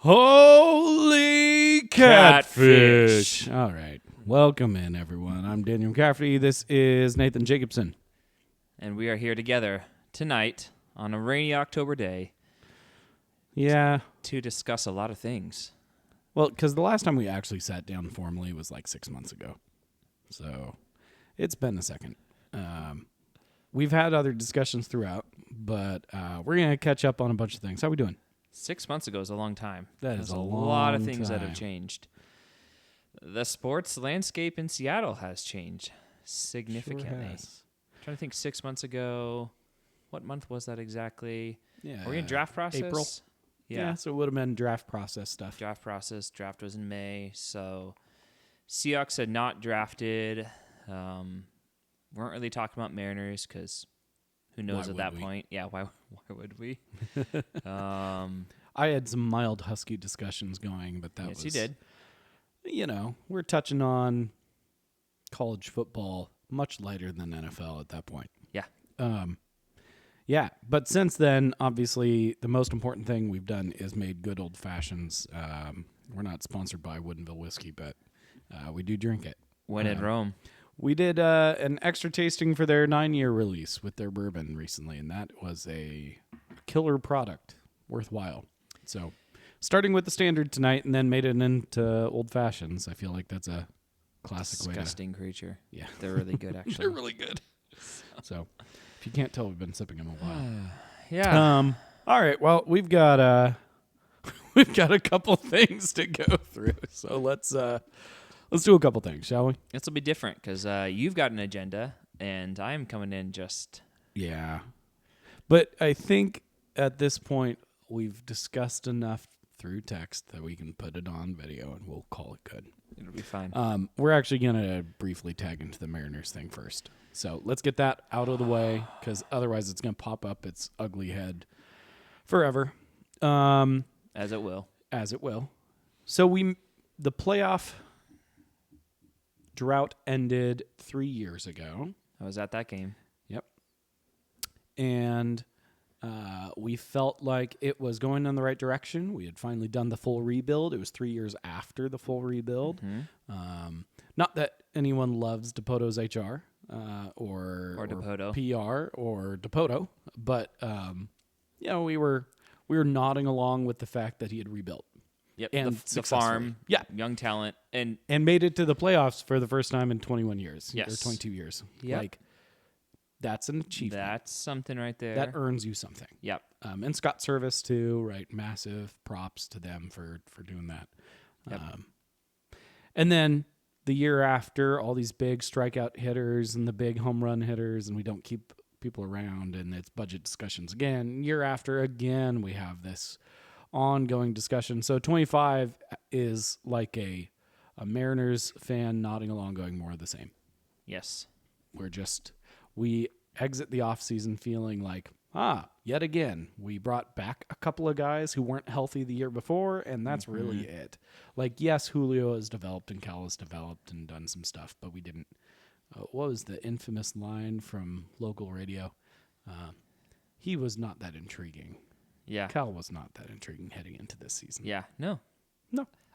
Holy catfish. All right. Welcome in, everyone. I'm Daniel McCafferty. This is Nathan Jacobson. And we are here together tonight on a rainy October day. Yeah. To discuss a lot of things. Well, because the last time we actually sat down formally was like 6 months ago. So it's been a second. We've had other discussions throughout, but we're going to catch up on a bunch of things. How are we doing? 6 months ago is a long time. There's a lot of things that have changed. The sports landscape in Seattle has changed significantly. Sure has. I'm trying to think 6 months ago. What month was that exactly? Yeah. Were we in draft process? April. Yeah, so it would have been draft process stuff. Draft process. Draft was in May. So Seahawks had not drafted. Weren't really talking about Mariners because who knows at that point? Yeah, why would we? I had some mild Husky discussions going, but that was... Yes, you did. You know, we're touching on college football much lighter than NFL at that point. Yeah. Yeah, but since then, obviously, the most important thing we've done is made good old fashions. We're not sponsored by Woodinville Whiskey, but we do drink it. When in Rome. We did an extra tasting for their 9-year release with their bourbon recently, and that was a killer product, worthwhile. So, starting with the standard tonight and then made it into old fashions. I feel like that's a classic way to... Disgusting creature. Yeah. They're really good, actually. They're really good. So, if you can't tell, we've been sipping them a while. Yeah. All right. Well, we've got a couple things to go through. So let's do a couple things, shall we? This will be different because you've got an agenda and I'm coming in just... Yeah. But I think at this point we've discussed enough through text that we can put it on video and we'll call it good. It'll be fine. We're actually going to briefly tag into the Mariners thing first. So let's get that out of the way because otherwise it's going to pop up its ugly head forever. As it will. As it will. So the playoff drought ended 3 years ago. I was at that game. Yep. And we felt like it was going in the right direction. We had finally done the full rebuild. It was 3 years after the full rebuild. Mm-hmm. Not that anyone loves Depoto's HR or Depoto. PR or Depoto, but we were nodding along with the fact that he had rebuilt. Yep, and the farm, yeah, young talent, and made it to the playoffs for the first time in 21 years, yes, or 22 years. Yep. Like, that's an achievement. That's something right there. That earns you something. Yep. And Scott Service too, right? Massive props to them for doing that. Yep. And then the year after, all these big strikeout hitters and the big home run hitters, and we don't keep people around, and it's budget discussions again. Year after, again, we have this ongoing discussion. So 25 is like a Mariners fan nodding along going more of the same. Yes. We exit the offseason feeling like, yet again, we brought back a couple of guys who weren't healthy the year before, and that's really it. Like, yes, Julio has developed and Cal has developed and done some stuff, but we didn't. What was the infamous line from local radio? He was not that intriguing. Yeah. Cal was not that intriguing heading into this season. Yeah. No.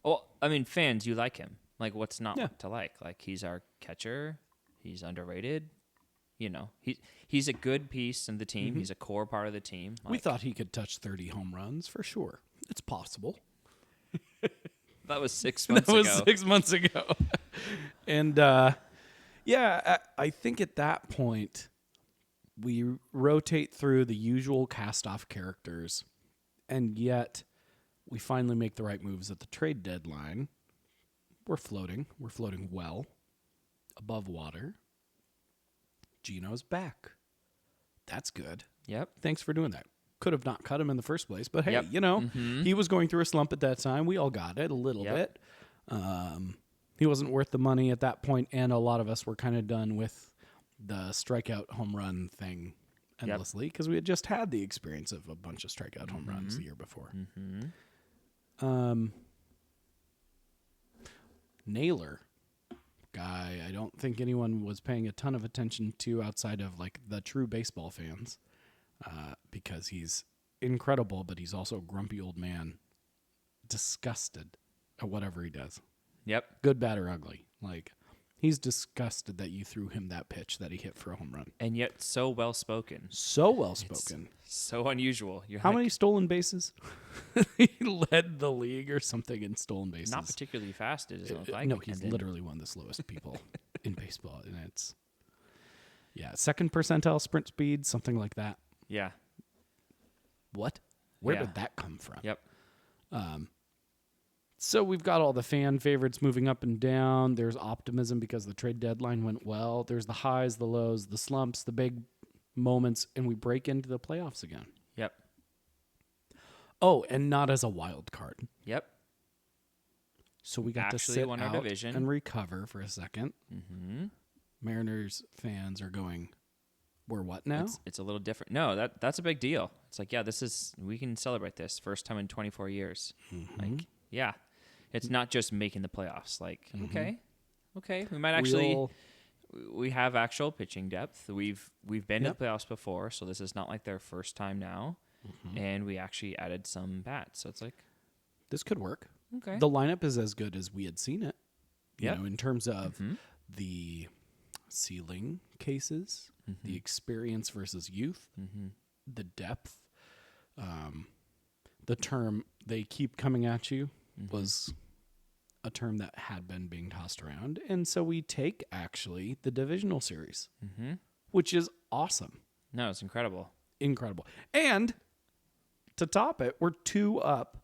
Well, I mean, fans, you like him. Like, what's not to like? Like, he's our catcher. He's underrated. You know, he's a good piece in the team. Mm-hmm. He's a core part of the team. We thought he could touch 30 home runs for sure. It's possible. That was 6 months ago. That was 6 months ago. And, I think at that point, we rotate through the usual cast-off characters, and yet we finally make the right moves at the trade deadline. We're floating. We're floating well above water. Gino's back. That's good. Yep. Thanks for doing that. Could have not cut him in the first place, but hey, Mm-hmm. He was going through a slump at that time. We all got it a little bit. He wasn't worth the money at that point, and a lot of us were kind of done with the strikeout home run thing endlessly because we had just had the experience of a bunch of strikeout home runs the year before. Mm-hmm. Naylor. Guy I don't think anyone was paying a ton of attention to outside of like the true baseball fans because he's incredible, but he's also a grumpy old man disgusted at whatever he does. Yep. Good, bad, or ugly. Like, he's disgusted that you threw him that pitch that he hit for a home run. And yet so well spoken. So well spoken. So unusual. You're How many stolen bases? He led the league or something in stolen bases. Not particularly fast, it doesn't look like. No, he's literally one of the slowest people in baseball. And it's, second percentile sprint speed, something like that. Yeah. What? Where did that come from? Yep. So we've got all the fan favorites moving up and down. There's optimism because the trade deadline went well. There's the highs, the lows, the slumps, the big moments, and we break into the playoffs again. Yep. Oh, and not as a wild card. Yep. So we got Actually to sit won out our division and recover for a second. Mm-hmm. Mariners fans are going, we're what now? It's a little different. No, that's a big deal. It's like, we can celebrate this first time in 24 years. Mm-hmm. Like, yeah, it's not just making the playoffs. Like, okay, we might actually, we have actual pitching depth. We've been to the playoffs before, so this is not like their first time now. And we actually added some bats, so it's like, this could work. Okay, the lineup is as good as we had seen it. You Yep. know, in terms of the ceiling cases, the experience versus youth, the depth, the term "they keep coming at you" was a term that had been being tossed around, and so we take actually the divisional series, which is awesome. No, it's incredible. And to top it, we're 2 up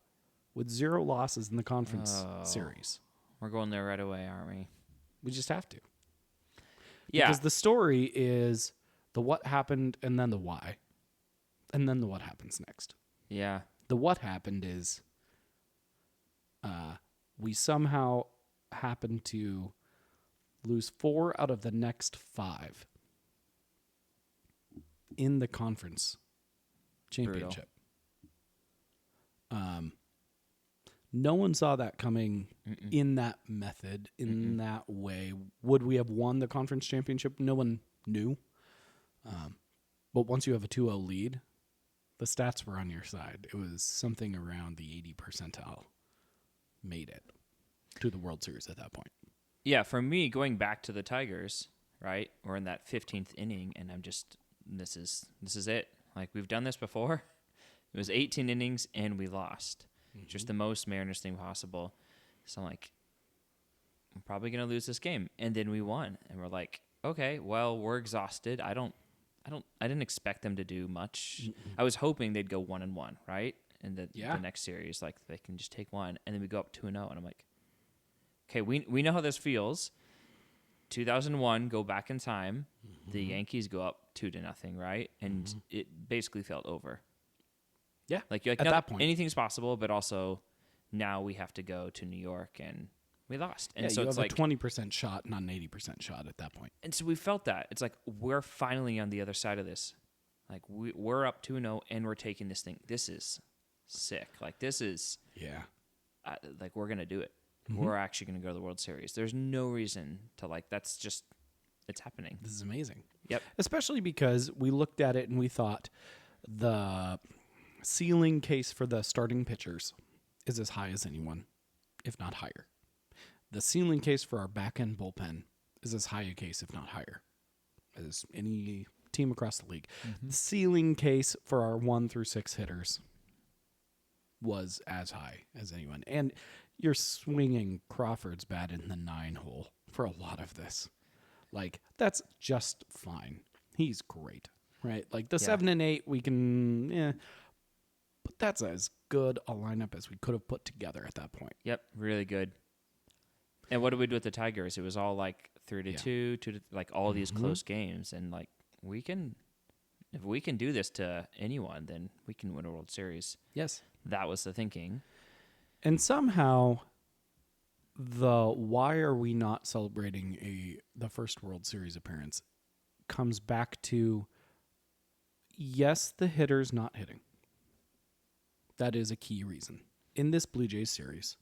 with 0 losses in the conference series. We're going there right away, aren't we? We just have to. Yeah. Because the story is the what happened and then the why. And then the what happens next. Yeah. The what happened is we somehow happened to lose 4 out of the next 5 in the conference championship. No one saw that coming in that method, in that way. Would we have won the conference championship? No one knew. But once you have a 2-0 lead, the stats were on your side. It was something around the 80 percentile made it to the World Series at that point. Yeah, for me, going back to the Tigers, right? We're in that 15th inning, and I'm just, this is it. Like, we've done this before. It was 18 innings, and we lost. Just the most Mariners thing possible. So I'm like, I'm probably going to lose this game. And then we won. And we're like, okay, well, we're exhausted. I didn't expect them to do much. I was hoping they'd go 1-1, right? And the next series, like, they can just take one. And then we go up 2-0. And I'm like, okay, we know how this feels. 2001, go back in time. The Yankees go up 2-0, right? And it basically felt over. Yeah, like at that point, anything's possible, but also now we have to go to New York, and we lost. And so you it's have like a 20% shot, not an 80% shot at that point. And so we felt that. It's like we're finally on the other side of this. Like we're up 2-0, and we're taking this thing. This is sick. Like this is like we're gonna do it. We're actually gonna go to the World Series. There's no reason to that's just it's happening. This is amazing. Yep. Especially because we looked at it and we thought the ceiling case for the starting pitchers is as high as anyone, if not higher. The ceiling case for our back-end bullpen is as high a case, if not higher, as any team across the league. The ceiling case for our 1 through 6 hitters was as high as anyone. And you're swinging Crawford's bat in the 9 hole for a lot of this. Like, that's just fine. He's great, right? Like, the 7 and 8, we can, but that's as good a lineup as we could have put together at that point. Yep, really good. And what did we do with the Tigers? It was all like 3-2, 2 like all these close games, and like if we can do this to anyone, then we can win a World Series. Yes, that was the thinking. And somehow, the why are we not celebrating the first World Series appearance comes back to yes, the hitter's not hitting. That is a key reason. In this Blue Jays series,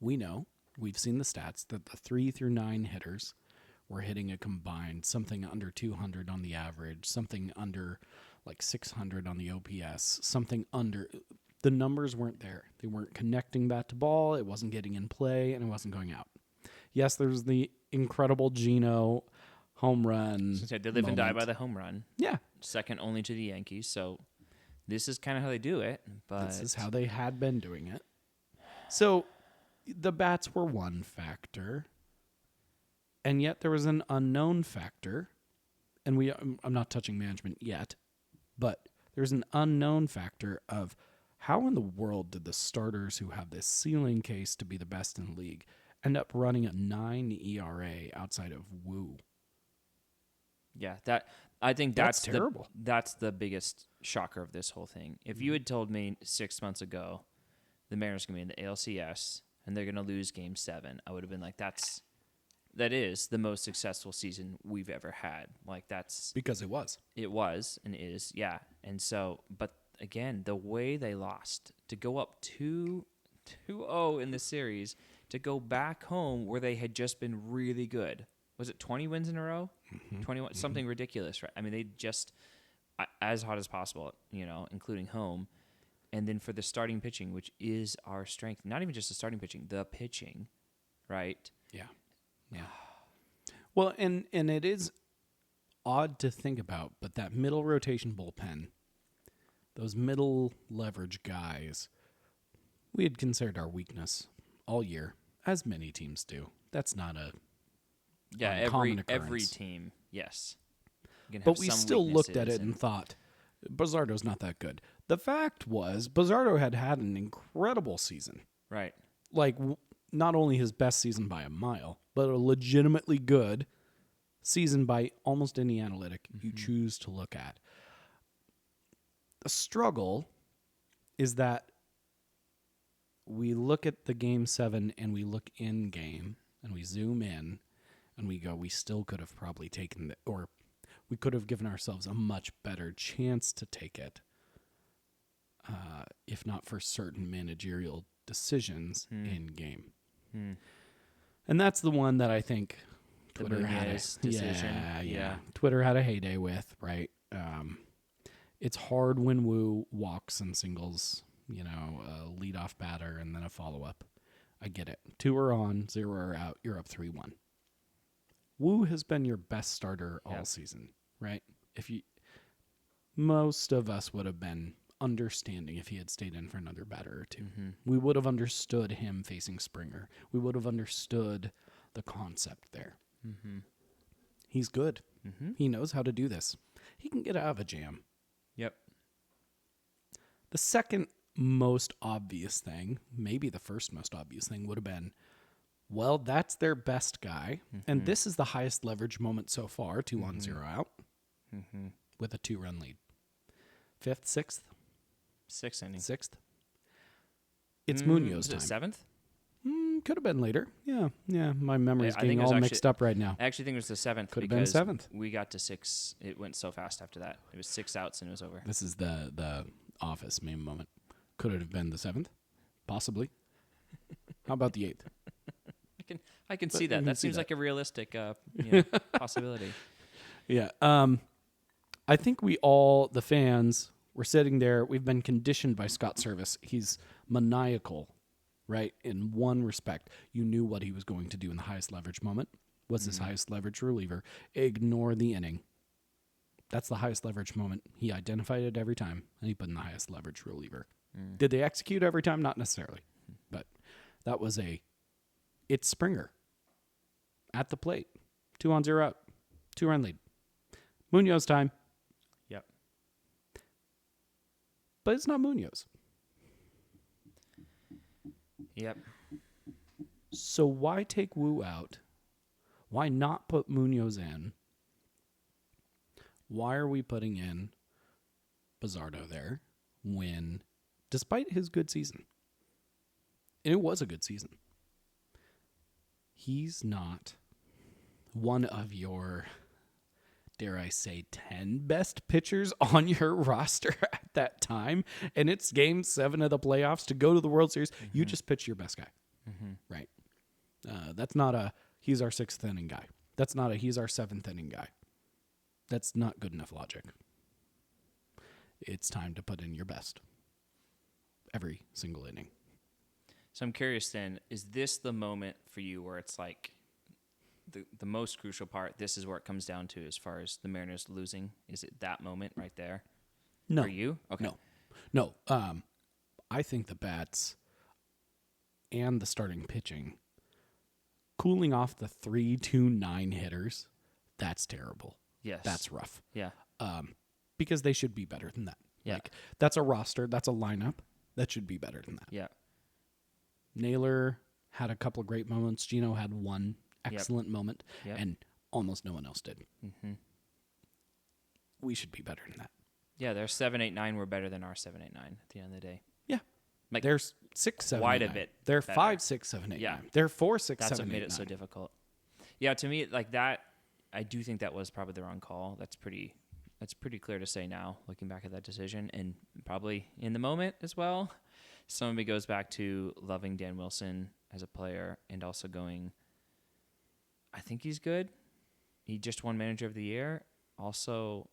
we know, we've seen the stats, that the 3 through 9 hitters were hitting a combined something under 200 on the average, something under like 600 on the OPS, something under the numbers weren't there. They weren't connecting bat to ball. It wasn't getting in play, and it wasn't going out. Yes, there's the incredible Geno home run. Since they live and die by the home run. Yeah. Second only to the Yankees. So this is kind of how they do it. But this is how they had been doing it. So the bats were one factor, and yet there was an unknown factor. And I'm not touching management yet, but there's an unknown factor of how in the world did the starters who have this ceiling case to be the best in the league end up running a 9 ERA outside of Woo? Yeah, I think that's terrible. That's the biggest shocker of this whole thing. If you had told me 6 months ago the Mariners are going to be in the ALCS and they're going to lose Game 7, I would have been like, that is the most successful season we've ever had. Like that's because it was and is, yeah. And so, but again, the way they lost to go up 2-0 in the series, to go back home where they had just been really good. Was it 20 wins in a row? 21, something ridiculous, right? I mean, they just as hot as possible, including home. And then for the starting pitching, which is our strength, not even just the starting pitching, the pitching, right? Yeah. Yeah. Well, and it is odd to think about, but that middle rotation bullpen, those middle leverage guys, we had considered our weakness all year, as many teams do. That's not a every team, yes. But we still looked at it and thought, Buzzardo's not that good. The fact was, Buzzardo had an incredible season. Right. Like, not only his best season by a mile, but a legitimately good season by almost any analytic you choose to look at. The struggle is that we look at the Game 7 and we look in game and we zoom in and we go, we still could have probably taken it, or we could have given ourselves a much better chance to take it, if not for certain managerial decisions in game. And that's the one that I think Twitter had a decision. Yeah. Twitter had a heyday with, right? It's hard when Woo walks and singles, a leadoff batter and then a follow-up. I get it. 2 are on, 0 are out. You're up 3-1. Woo has been your best starter all season, right? Most of us would have been understanding if he had stayed in for another batter or two. We would have understood him facing Springer. We would have understood the concept there. He's good. He knows how to do this. He can get out of a jam. Yep. The second most obvious thing, maybe the first most obvious thing, would have been, well, that's their best guy. And this is the highest leverage moment so far, 2 on 0 out, with a 2-run lead. 5th, 6th? 6th inning. 6th? It's Munoz time. Is it 7th? Could have been later. Yeah. My memory's getting all mixed up right now. I actually think it was the 7th. Could have been 7th. We got to 6. It went so fast after that. It was 6 outs and it was over. This is the Office meme moment. Could it have been the 7th? Possibly. How about the 8th? I can see that. That seems like a realistic possibility. Yeah. I think we all, the fans, were sitting there. We've been conditioned by Scott Service. He's maniacal, right? In one respect, you knew what he was going to do in the highest leverage moment. What's his highest leverage reliever? Ignore the inning. That's the highest leverage moment. He identified it every time, and he put in the highest leverage reliever. Did they execute every time? Not necessarily. But that was it's Springer at the plate. 2 on 0 out. 2-run lead. Munoz time. Yep. But it's not Munoz. Yep. So why take Woo out? Why not put Munoz in? Why are we putting in Buzzardo there when, despite his good season, and it was a good season, he's not one of your, dare I say, 10 best pitchers on your roster at that time, and it's Game 7 of the playoffs to go to the World Series. You just pitch your best guy, right? That's not a, he's our 6th inning guy. That's not a, he's our 7th inning guy. That's not good enough logic. It's time to put in your best. every single inning. So I'm curious then, is this the moment for you where it's like the most crucial part, this is where it comes down to as far as the Mariners losing? Is it that moment right there? No. For you? Okay. No. I think the bats and the starting pitching cooling off the 3-2-9 hitters, that's terrible. Yes. That's rough. Yeah. Because they should be better than that. Yeah. Like, that's a roster, that's a lineup that should be better than that. Yeah. Naylor had a couple of great moments. Gino had one excellent moment, and almost no one else did. Mm-hmm. We should be better than that. Yeah, their 7-8-9 were better than our 7-8-9 at the end of the day. Yeah. Like, there's 6, 7, quite 8, a 9. bit They're better. 5, 6, 7, 8, Yeah. 9. They're 4, 6, That's 7, what 8, made it 9. so difficult. Yeah, to me, like that, I do think that was probably the wrong call. That's pretty clear to say now, looking back at that decision, and probably in the moment as well. Some of it goes back to loving Dan Wilson as a player and also going, I think he's good. He just won Manager of the Year. Also,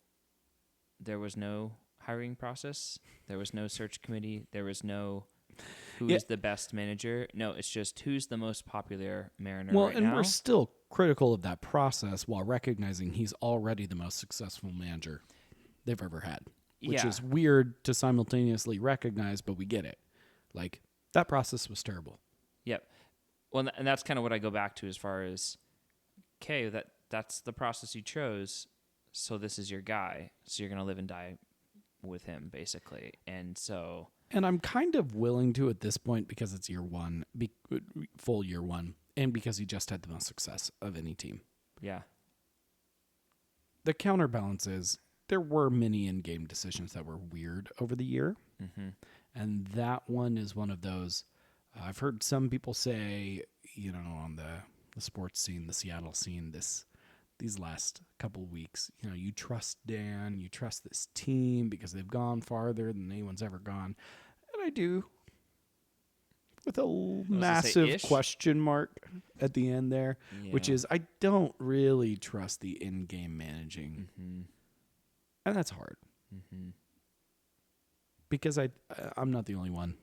there was no hiring process. There was no search committee. There was no who is the best manager. No, it's just who's the most popular Mariner right now. Well, and we're still critical of that process while recognizing he's already the most successful manager they've ever had, which is weird to simultaneously recognize, but we get it. Like, that process was terrible. Yep. Well, and that's kind of what I go back to as far as, okay, that's the process you chose, so this is your guy, so you're going to live and die with him, basically. And so... And I'm kind of willing to at this point because it's year one, full year one, and because he just had the most success of any team. Yeah. The counterbalance is there were many in-game decisions that were weird over the year, and that one is one of those. I've heard some people say, on the sports scene, the Seattle scene, these last couple weeks, you trust Dan, you trust this team because they've gone farther than anyone's ever gone. And I do, with a massive question mark at the end there, which is I don't really trust the in-game managing. And that's hard. Because I'm not the only one.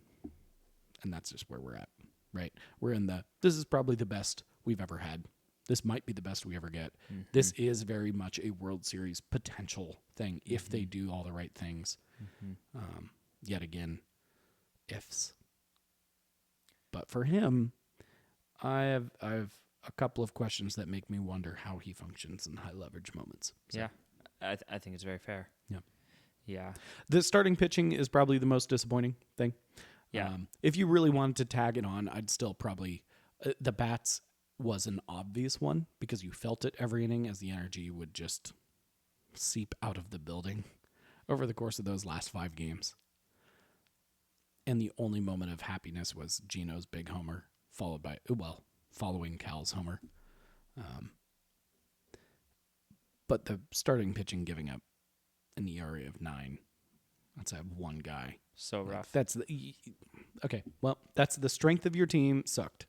And that's just where we're at, right? We're in this is probably the best we've ever had. This might be the best we ever get. This is very much a World Series potential thing if they do all the right things. Yet again, ifs. But for him, I have a couple of questions that make me wonder how he functions in high leverage moments. So. Yeah, I think it's very fair. Yeah. Yeah. The starting pitching is probably the most disappointing thing. Yeah. If you really wanted to tag it on, I'd still probably the bats was an obvious one because you felt it every inning as the energy would just seep out of the building over the course of those last 5 games. And the only moment of happiness was Gino's big homer, following Cal's homer. But the starting pitching giving up an ERA of 9. Let's have one guy. So rough. That's the strength of your team sucked.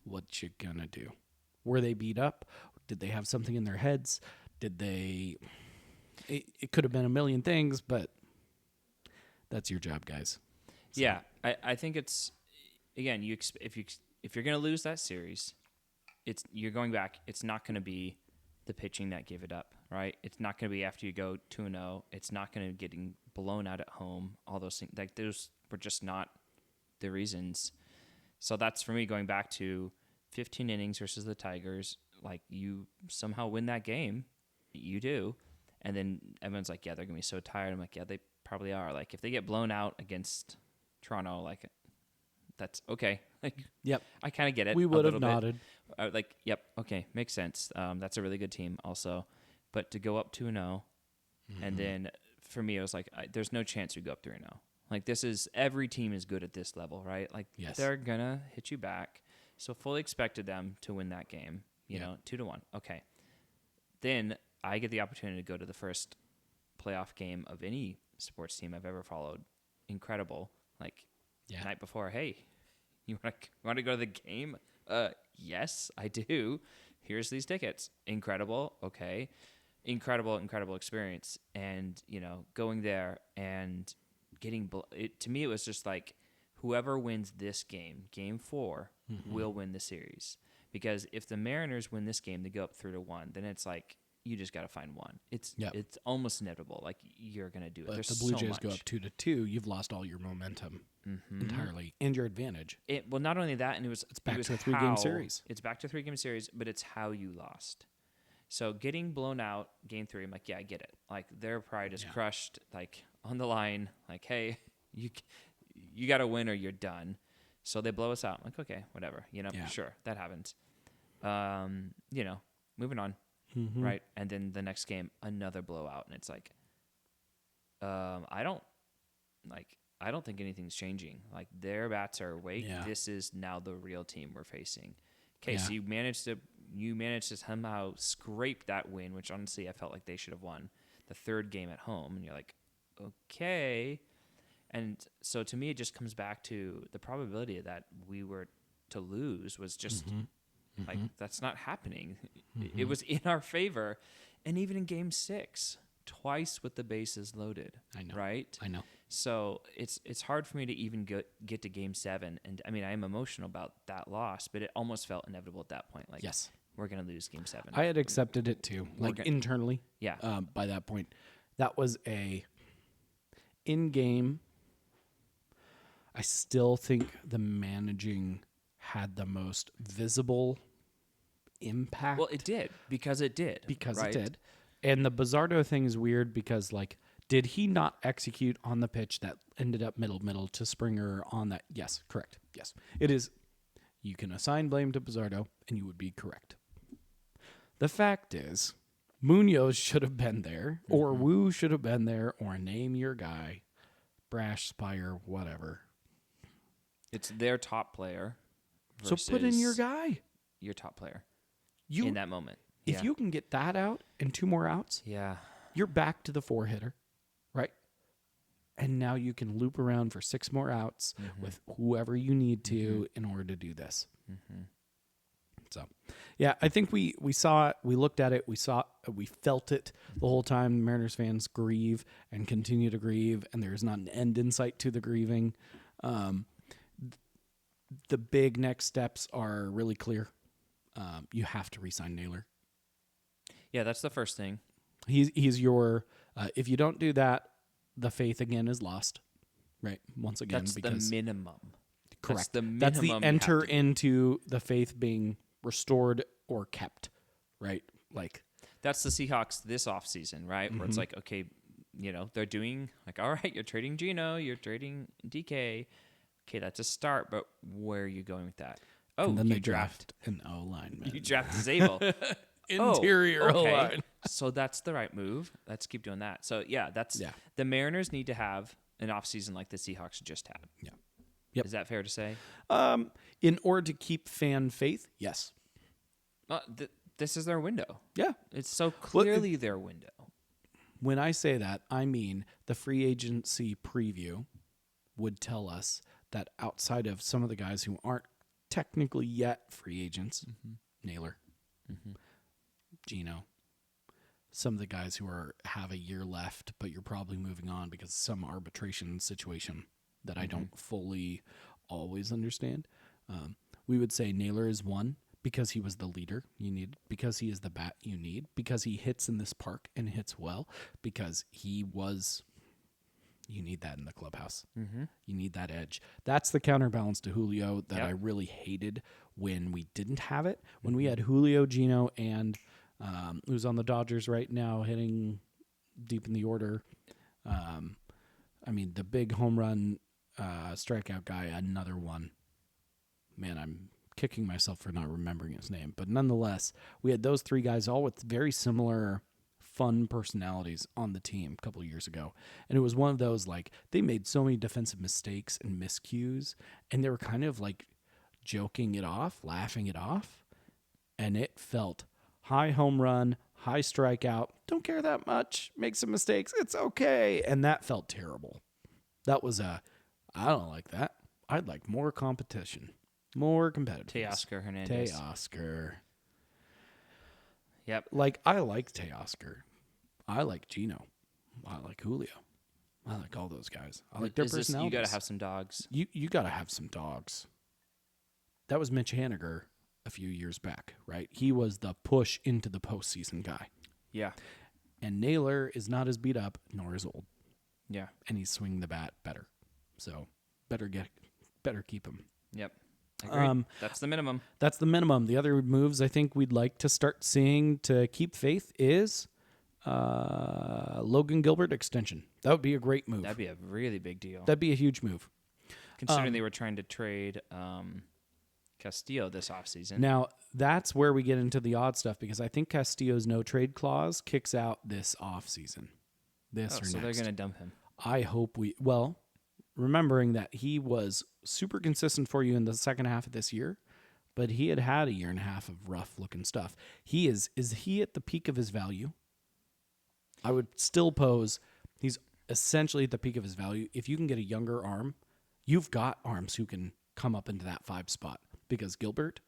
What you gonna do? Were they beat up? Did they have something in their heads? Did they? It could have been a million things, but that's your job, guys. So. Yeah, I think it's again. If you're gonna lose that series, you're going back. It's not gonna be the pitching that gave it up, right? It's not gonna be after you go 2-0. It's not gonna be getting blown out at home. All those things, like those were just not the reasons. So that's for me going back to 15 innings versus the Tigers. Like you somehow win that game, you do, and then everyone's like, "Yeah, they're gonna be so tired." I'm like, "Yeah, they probably are." Like if they get blown out against Toronto, like that's okay. Like, yep, I kind of get it. We would have nodded. Like, yep, okay, makes sense. That's a really good team, also. But to go up 2-0, and then for me, it was like, there's no chance we go up 3-0. Like this is every team is good at this level, right? Like they're gonna hit you back. So fully expected them to win that game. You know, 2-1. Okay. Then I get the opportunity to go to the first playoff game of any sports team I've ever followed. Incredible. Like the night before, hey, you want to go to the game? Yes, I do. Here's these tickets. Incredible. Okay. Incredible experience. And, going there and to me, it was just like whoever wins this game, game 4, will win the series. Because if the Mariners win this game, they go up 3-1. Then it's like you just got to find one. It's almost inevitable. Like you're gonna do it. But There's if the Blue so Jays much. go up 2-2, you've lost all your momentum entirely and your advantage. Well, not only that, and it's back to a 3-game series. It's back to a 3-game series, but it's how you lost. So getting blown out game 3, I'm like, yeah, I get it. Like their pride is crushed, like on the line. Like, hey, you got to win or you're done. So they blow us out. I'm like, okay, whatever. Sure, that happens. Moving on, right? And then the next game, another blowout, and it's like, I don't think anything's changing. Like their bats are awake. Yeah. This is now the real team we're facing. Okay, so you managed to somehow scrape that win, which honestly I felt like they should have won the 3rd game at home. And you're like, okay. And so to me, it just comes back to the probability that we were to lose was just like, that's not happening. It was in our favor. And even in game 6, twice with the bases loaded. I know. Right? I know. So it's hard for me to even get to game 7. And I mean, I am emotional about that loss, but it almost felt inevitable at that point. Like, yes, we're going to lose game 7. I had accepted it too, internally. Yeah. By that point, that was in-game. I still think the managing had the most visible impact. Well, it did because it did. It did. And the Bizzardo thing is weird because, like, did he not execute on the pitch that ended up middle to Springer on that? Yes, correct. Yes, it is. You can assign blame to Bizzardo, and you would be correct. The fact is, Munoz should have been there, or Wu should have been there, or name your guy, Brash, Spire, whatever. It's their top player. So put in your guy. Your top player. In that moment. If you can get that out and 2 more outs, you're back to the 4-hitter, right? And now you can loop around for 6 more outs with whoever you need to in order to do this. So, yeah, I think we saw it, we looked at it, we felt it the whole time. Mariners fans grieve and continue to grieve, and there's not an end in sight to the grieving. The big next steps are really clear. You have to re-sign Naylor. Yeah, that's the first thing. He's your. If you don't do that, the faith again is lost. Right, once again, that's because the minimum. Correct. That's the enter into the faith being restored or kept. Right, like that's the Seahawks this offseason, right? Where it's like, okay, they're doing like, all right, you're trading Geno, you're trading DK. Okay, that's a start, but where are you going with that? Oh, and then they draft an O-lineman. You draft Zabel. Interior O-line. So that's the right move. Let's keep doing that. So, the Mariners need to have an offseason like the Seahawks just had. Yeah. Yep. Is that fair to say? In order to keep fan faith, yes. This is their window. Yeah. It's so clearly their window. When I say that, I mean the free agency preview would tell us that outside of some of the guys who aren't technically yet free agents, Naylor, Geno, some of the guys who have a year left, but you're probably moving on because of some arbitration situation that I don't fully always understand. We would say Naylor is one because he was the leader you need, because he is the bat you need, because he hits in this park and hits well, because he was... You need that in the clubhouse. You need that edge. That's the counterbalance to Julio that I really hated when we didn't have it. When we had Julio, Geno, and who's on the Dodgers right now hitting deep in the order. The big home run strikeout guy, another one. Man, I'm kicking myself for not remembering his name. But nonetheless, we had those 3 guys all with very similar fun personalities on the team a couple of years ago. And it was one of those, like, they made so many defensive mistakes and miscues, and they were kind of like joking it off, laughing it off. And it felt high home run, high strikeout, don't care that much, make some mistakes, it's okay. And that felt terrible. That was I don't like that. I'd like more competition, more competitive. Teoscar Hernandez. Teoscar. Yep. Like, I like Teoscar. I like Geno. I like Julio. I like all those guys. I like their You personalities. got to have some dogs. You got to have some dogs. That was Mitch Haniger a few years back, right? He was the push into the postseason guy. Yeah. And Naylor is not as beat up nor as old. Yeah. And he's swinging the bat better. So better keep him. Yep. Agreed. That's the minimum. That's the minimum. The other moves I think we'd like to start seeing to keep faith is Logan Gilbert extension. That would be a great move. That'd be a really big deal. That'd be a huge move. Considering they were trying to trade Castillo this offseason. Now, that's where we get into the odd stuff because I think Castillo's no-trade clause kicks out this offseason. So they're going to dump him. I hope remembering that he was super consistent for you in the second half of this year, but he had a year and a half of rough-looking stuff. Is he at the peak of his value? I would still pose he's essentially at the peak of his value. If you can get a younger arm, you've got arms who can come up into that 5 spot because Gilbert,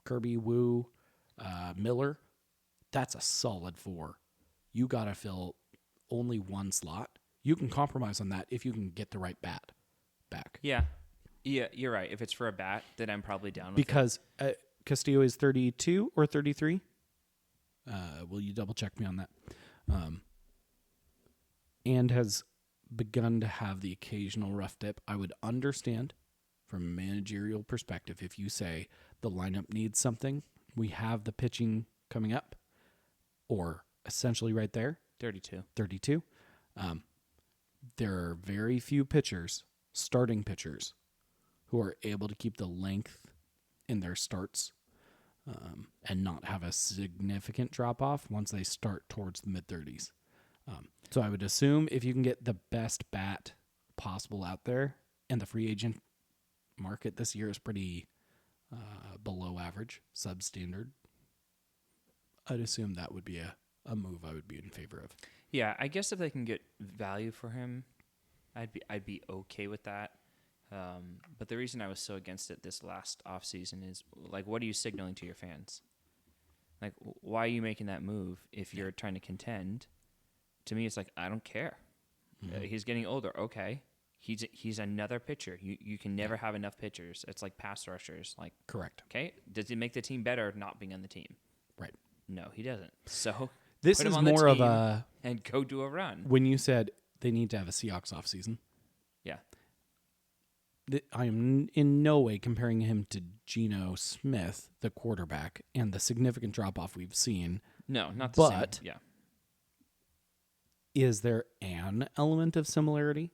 Kirby, Wu, Miller, that's a solid 4. You got to fill only one slot. You can compromise on that if you can get the right bat back. Yeah. Yeah, you're right. If it's for a bat, then I'm probably down with because Castillo is 32 or 33. Will you double check me on that? And has begun to have the occasional rough dip. I would understand from a managerial perspective if you say the lineup needs something. We have the pitching coming up, or essentially right there. 32. There are very few pitchers, starting pitchers, who are able to keep the length in their starts and not have a significant drop-off once they start towards the mid-30s. So I would assume if you can get the best bat possible out there, and the free agent market this year is pretty below average, substandard, I'd assume that would be a move I would be in favor of. Yeah, I guess if they can get value for him, I'd be okay with that. But the reason I was so against it this last offseason is, like, what are you signaling to your fans? Like, why are you making that move if you're trying to contend? To me, it's like, I don't care. Mm-hmm. He's getting older. Okay. He's another pitcher. You can never have enough pitchers. It's like pass rushers. Like, correct. Okay. Does it make the team better not being on the team? Right. No, he doesn't. So this put him is on more the of team a and go do a run. When you said they need to have a Seahawks offseason. Yeah. I am in no way comparing him to Geno Smith, the quarterback, and the significant drop-off we've seen. No, not the same. But yeah. Is there an element of similarity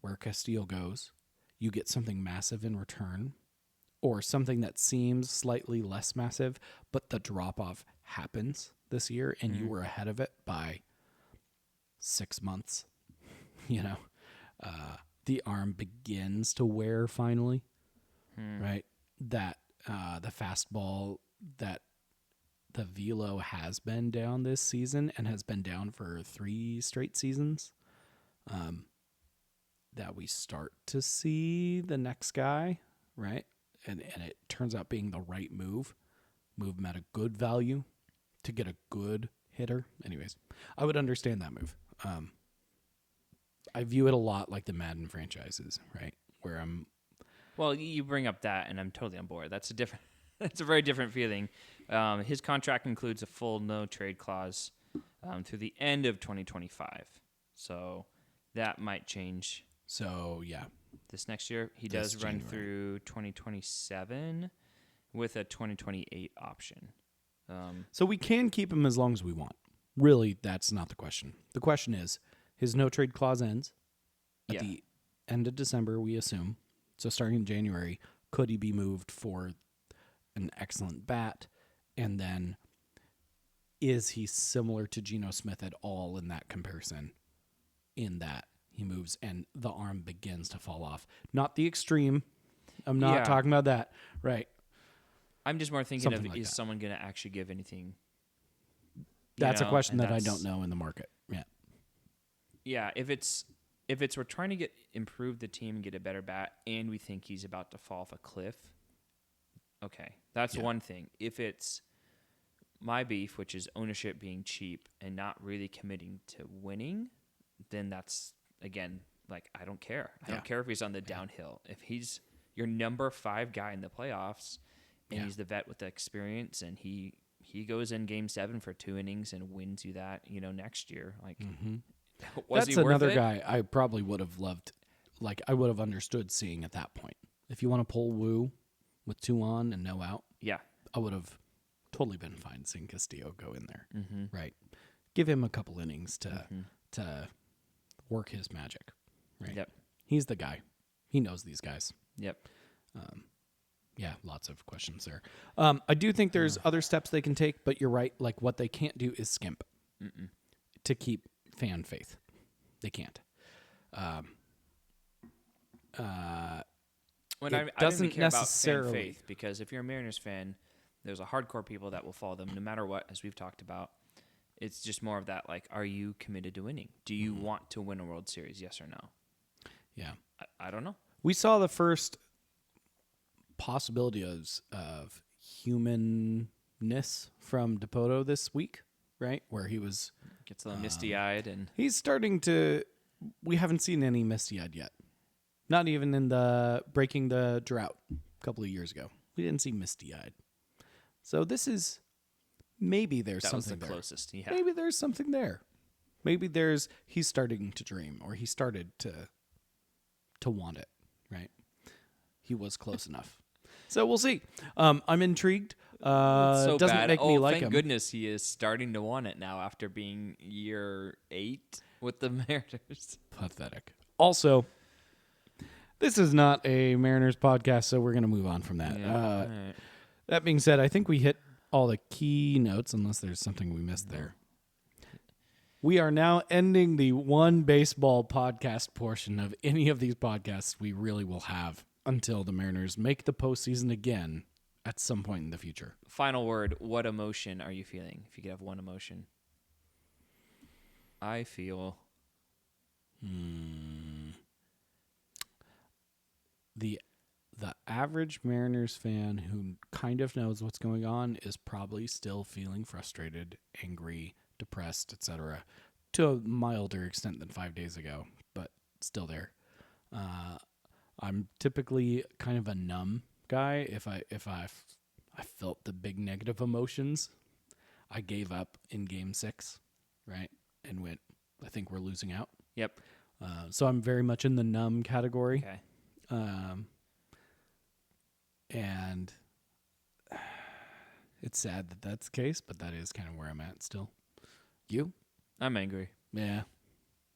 where Castillo goes, you get something massive in return, or something that seems slightly less massive, but the drop-off happens this year and you were ahead of it by 6 months? The arm begins to wear finally, right? That the fastball, that the velo has been down this season and has been down for 3 straight seasons. That we start to see the next guy, right? And it turns out being the right move him at a good value to get a good hitter. Anyways, I would understand that move. I view it a lot like the Madden franchises, right? Where Well, you bring up that, and I'm totally on board. That's a very different feeling. His contract includes a full no-trade clause through the end of 2025. So that might change. So, yeah. This next year, he does run through 2027 with a 2028 option. So we can keep him as long as we want. Really, that's not the question. The question is, his no-trade clause ends at the end of December, we assume. So starting in January, could he be moved for an excellent bat? And then is he similar to Geno Smith at all in that comparison? In that he moves and the arm begins to fall off. Not the extreme. I'm not talking about that. Right. I'm just more thinking something of, is someone going to actually give anything? That's a question that I don't know in the market. Yeah. Yeah. If it's we're trying to improve the team and get a better bat and we think he's about to fall off a cliff. Okay. That's one thing. If it's my beef, which is ownership being cheap and not really committing to winning, then that's, again, like, I don't care. I Yeah. don't care if he's on the downhill. If he's your number 5 guy in the playoffs and he's the vet with the experience and he goes in game 7 for 2 innings and wins you that, next year, like, was That's he worth another it? guy I probably would have loved. Like, I would have understood seeing at that point. If you want to pull Wu with 2 on and no out, Yeah. I would have totally been fine seeing Castillo go in there. Mm-hmm. Right. Give him a couple innings to work his magic. Right. Yep. He's the guy. He knows these guys. Yep. Yeah, lots of questions there. I do think there's other steps they can take, but you're right. Like, what they can't do is skimp to keep fan faith. They can't. When I doesn't didn't care necessarily- about fan faith, because if you're a Mariners fan, there's a hardcore people that will follow them no matter what, as we've talked about. It's just more of that, like, are you committed to winning? Do you want to win a World Series, yes or no? Yeah. I don't know. We saw the first possibilities of humanness from Dipoto this week, right? Where he was... Gets a little misty-eyed and... He's starting to... We haven't seen any misty-eyed yet. Not even in the breaking the drought a couple of years ago. We didn't see misty-eyed. So this is... Maybe there's That was something the there. closest, yeah. Maybe there's something there. Maybe he's starting to dream, or he started to want it, right? He was close enough. So we'll see. I'm intrigued. So doesn't bad. make me like thank him. goodness he is starting to want it now after being year 8 with the Mariners. Pathetic. Also, this is not a Mariners podcast, so we're going to move on from that. Yeah. All right. That being said, I think we hit all the key notes, unless there's something we missed there. We are now ending the one baseball podcast portion of any of these podcasts we really will have until the Mariners make the postseason again at some point in the future. Final word, what emotion are you feeling? If you could have one emotion. I feel... The average Mariners fan who kind of knows what's going on is probably still feeling frustrated, angry, depressed, etc., to a milder extent than 5 days ago, but still there. I'm typically kind of a numb guy. If I felt the big negative emotions, I gave up in Game 6, right, and went, I think we're losing out. Yep. So I'm very much in the numb category. Okay. And it's sad that that's the case, but that is kind of where I'm at still. You? I'm angry. Yeah.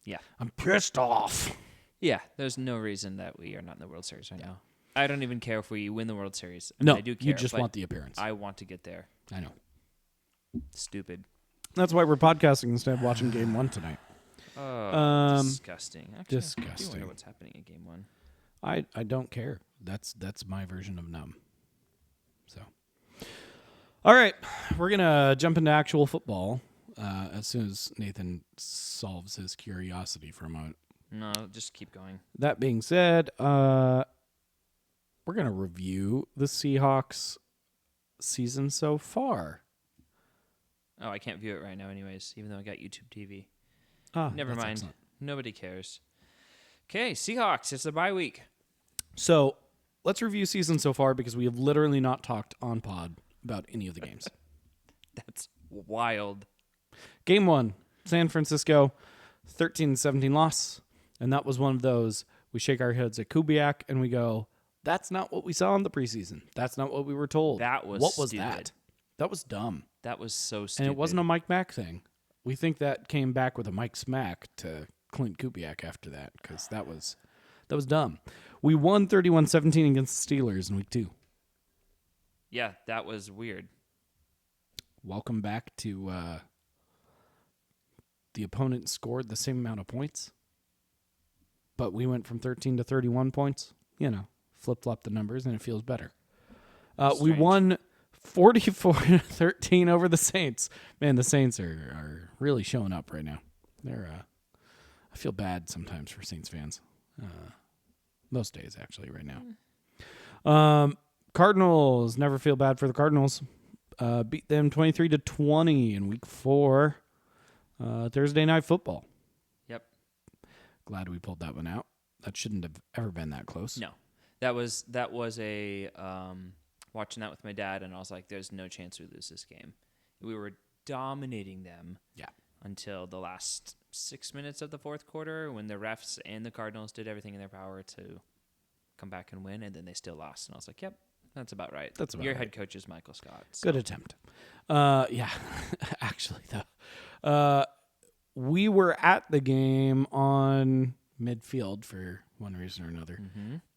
Yeah. I'm pissed off. Yeah, there's no reason that we are not in the World Series right now. I don't even care if we win the World Series. I No, do care, you just but want the appearance. I want to get there. I know. Stupid. That's why we're podcasting instead of watching Game 1 tonight. Oh, disgusting. Actually, I do disgusting. wonder what's happening in Game 1. I don't care. That's my version of numb. So, all right, we're gonna jump into actual football as soon as Nathan solves his curiosity for a moment. No, just keep going. That being said, we're gonna review the Seahawks season so far. Oh, I can't view it right now anyways, even though I got YouTube TV. That's Never mind. excellent. Nobody cares. Okay, Seahawks. It's a bye week. So let's review season so far because we have literally not talked on pod about any of the games. That's wild. Game 1, San Francisco, 13-17 loss. And that was one of those, we shake our heads at Kubiak and we go, that's not what we saw in the preseason. That's not what we were told. That was What was stupid. that? That was dumb. That was so stupid. And it wasn't a Mike Mack thing. We think that came back with a Mike Smack to Clint Kubiak after that because that was dumb. We won 31-17 against the Steelers in week 2. Yeah, that was weird. Welcome back to the opponent scored the same amount of points, but we went from 13 to 31 points. You know, flip-flop the numbers, and it feels better. We won 44-13 over the Saints. Man, the Saints are really showing up right now. They're I feel bad sometimes for Saints fans. Most days, actually, right now. Cardinals, never feel bad for the Cardinals. Beat them 23-20 in week 4. Thursday Night Football. Yep. Glad we pulled that one out. That shouldn't have ever been that close. No, that was a watching that with my dad, and I was like, "There's no chance we lose this game." We were dominating them. Yeah. Until the last 6 minutes of the fourth quarter, when the refs and the Cardinals did everything in their power to come back and win, and then they still lost. And I was like, "Yep, that's about right." That's about Your right. head coach is Michael Scott. So. Good attempt. Yeah, actually, though. We were at the game on midfield for one reason or another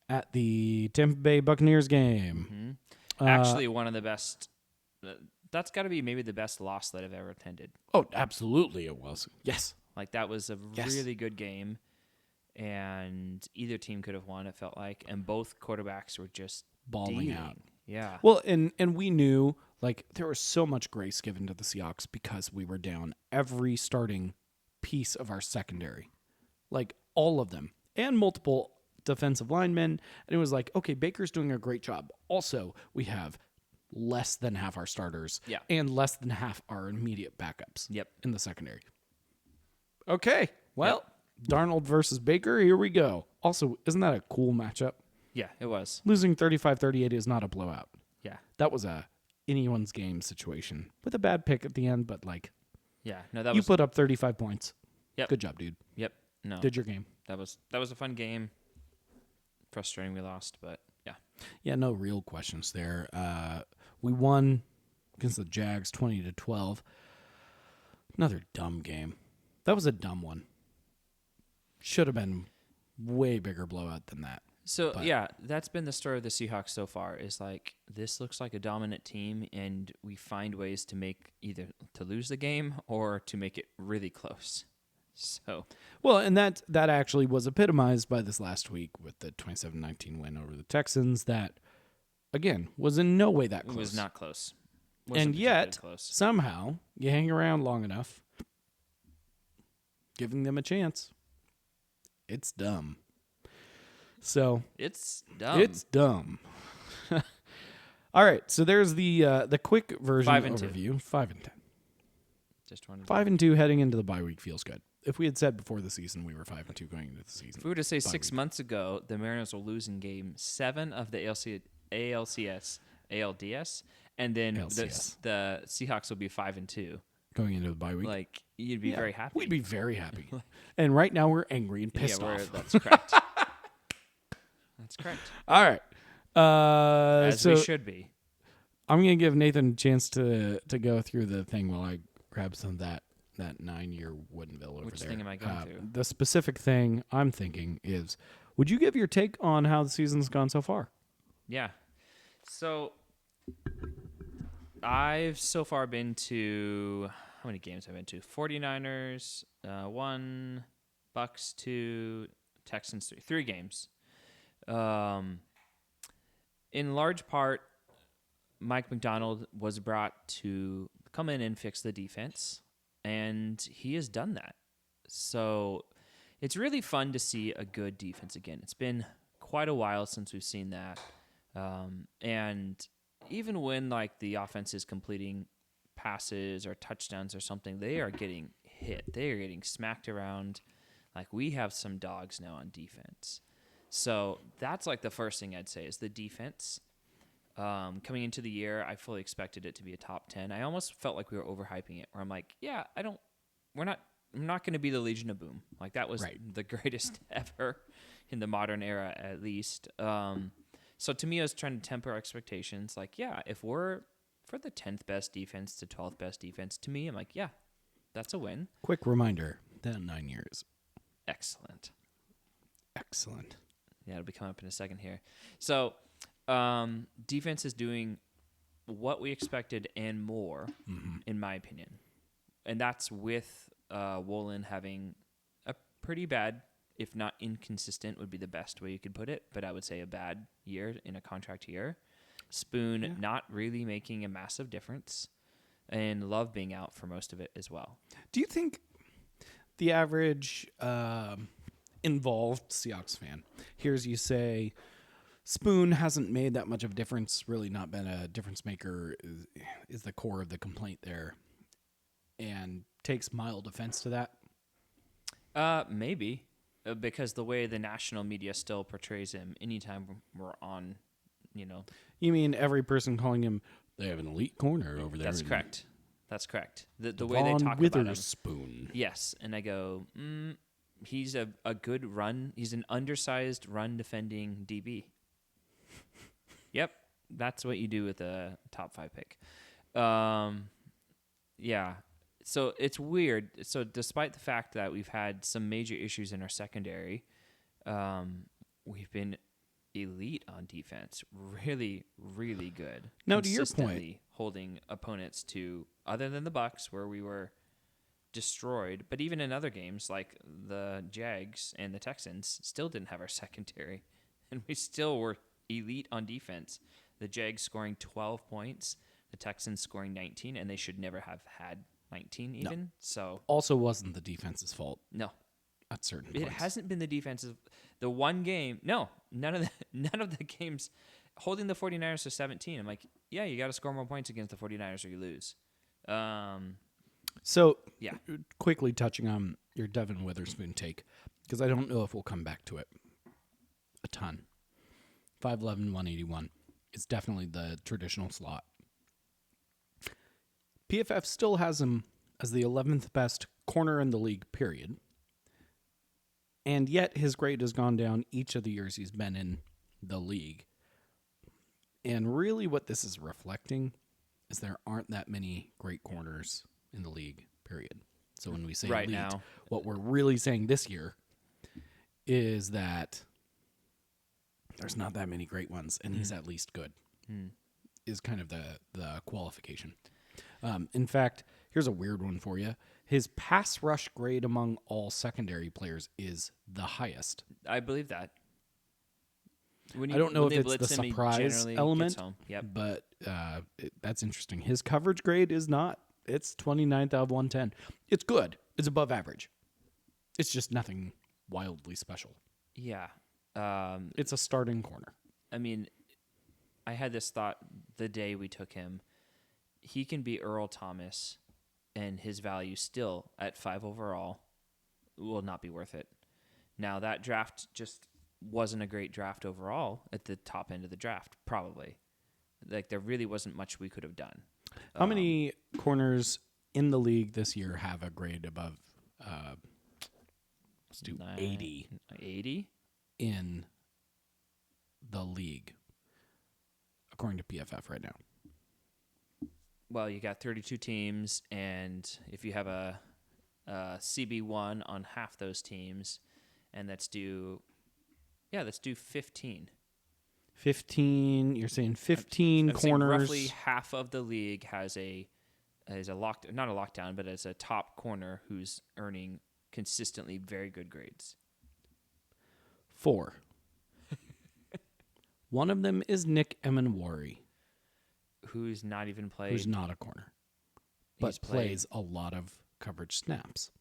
at the Tampa Bay Buccaneers game. Actually, one of the best. That's got to be maybe the best loss that I've ever attended. Oh, absolutely it was. Yes. Like, that was a really good game, and either team could have won, it felt like, and both quarterbacks were just balling out. Yeah. Well, and we knew, like, there was so much grace given to the Seahawks because we were down every starting piece of our secondary. Like, all of them. And multiple defensive linemen. And it was like, okay, Baker's doing a great job. Also, we have less than half our starters and less than half our immediate backups in the secondary. Okay, well, Darnold versus Baker, here we go. Also, isn't that a cool matchup? Yeah, it was. Losing 35-38 is not a blowout. Yeah. That was a anyone's game situation with a bad pick at the end, but like, yeah, no, that you was, put up 35 points. Yep. Good job, dude. Yep. No. Did your game. That was a fun game. Frustrating we lost, but yeah. Yeah, no real questions there. We won against the Jags 20-12. Another dumb game. That was a dumb one. Should have been way bigger blowout than that. So, yeah, that's been the story of the Seahawks so far, is like, this looks like a dominant team, and we find ways to make either to lose the game or to make it really close. So, well, and that actually was epitomized by this last week with the 27-19 win over the Texans that, again, was in no way that close. It was not close. And yet, somehow, you hang around long enough, giving them a chance. It's dumb. So it's dumb. It's dumb. All right, so there's the quick version 5-2. overview. 5-10. Just 5-2 heading into the bye week feels good. If we had said before the season we were 5-2 going into the season, if we were to say 6 months ago the Mariners will lose in Game 7 of the ALDS, and then the Seahawks will be 5-2 going into the bye week, like you'd be very happy. We'd be very happy. And right now we're angry and pissed off. That's correct. That's correct. All right. As we should be. I'm going to give Nathan a chance to go through the thing while I grab some of that 9-year Woodinville over there. Which thing am I going through? The specific thing I'm thinking is, would you give your take on how the season's gone so far? Yeah. So, I've so far been to, how many games have I been to? 49ers, 1, Bucks 2, Texans 3. 3 games. In large part, Mike McDonald was brought to come in and fix the defense, and he has done that. So it's really fun to see a good defense again. It's been quite a while since we've seen that. And even when like the offense is completing passes or touchdowns or something, they are getting hit. They are getting smacked around. Like, we have some dogs now on defense. So that's like the first thing I'd say is the defense. Coming into the year, I fully expected it to be a top 10. I almost felt like we were overhyping it, where I'm like, yeah, I'm not going to be the Legion of Boom. Like, that was the greatest ever in the modern era, at least. So to me, I was trying to temper expectations. Like, yeah, if we're for the 10th best defense to 12th best defense, to me, I'm like, yeah, that's a win. Quick reminder, that 9 years. Excellent. Yeah, it'll be coming up in a second here. So, defense is doing what we expected and more, in my opinion. And that's with Wolin having a pretty bad, if not inconsistent, would be the best way you could put it, but I would say a bad year in a contract year. Spoon not really making a massive difference, and Love being out for most of it as well. Do you think the average involved Seahawks fan hears you say Spoon hasn't made that much of a difference, really not been a difference maker, is the core of the complaint there, and takes mild offense to that? Maybe. because the way the national media still portrays him, anytime we're on, you know. You mean every person calling him, they have an elite corner over there? That's correct. That's correct. The way they Devon talk about him. Witherspoon. Yes, and I go, he's a good run. He's an undersized run defending DB. Yep, that's what you do with a top 5 pick. Yeah. So it's weird. So despite the fact that we've had some major issues in our secondary, we've been elite on defense. Really, really good. Now, to your Consistently point, holding opponents to, other than the Bucks, where we were destroyed, but even in other games like the Jags and the Texans, still didn't have our secondary, and we still were elite on defense. The Jags scoring 12 points, the Texans scoring 19, and they should never have had 19 even. No. So also wasn't the defense's fault no, at certain it points. hasn't been the defensive. The one game, no, none of the games holding the 49ers to 17. I'm like, yeah, you got to score more points against the 49ers or you lose. So, yeah, quickly touching on your Devon Witherspoon take, because I don't know if we'll come back to it a ton. 5'11", 181 is definitely the traditional slot. PFF still has him as the 11th best corner in the league, period. And yet his grade has gone down each of the years he's been in the league. And really what this is reflecting is there aren't that many great corners in the league, period. So when we say right elite, now, what we're really saying this year is that there's not that many great ones, and he's at least good, is kind of the qualification. In fact, here's a weird one for you. His pass rush grade among all secondary players is the highest. I believe that. I don't know if it's the surprise element, yep. but that's interesting. His coverage grade is not. It's 29th out of 110. It's good. It's above average. It's just nothing wildly special. Yeah. It's a starting corner. I mean, I had this thought the day we took him. He can be Earl Thomas, and his value still at 5 overall will not be worth it. Now, that draft just wasn't a great draft overall at the top end of the draft, probably. Like, there really wasn't much we could have done. How many corners in the league this year have a grade above, let's do 80? 80? In the league, according to PFF right now. Well, you got 32 teams, and if you have a CB1 on half those teams, and let's do 15. 15. You're saying 15 I'm saying corners. roughly half of the league has not a lockdown, but as a top corner who's earning consistently very good grades. 4. One of them is Nick Emenwari, who's not even played. who's not a corner, but plays a lot of coverage snaps.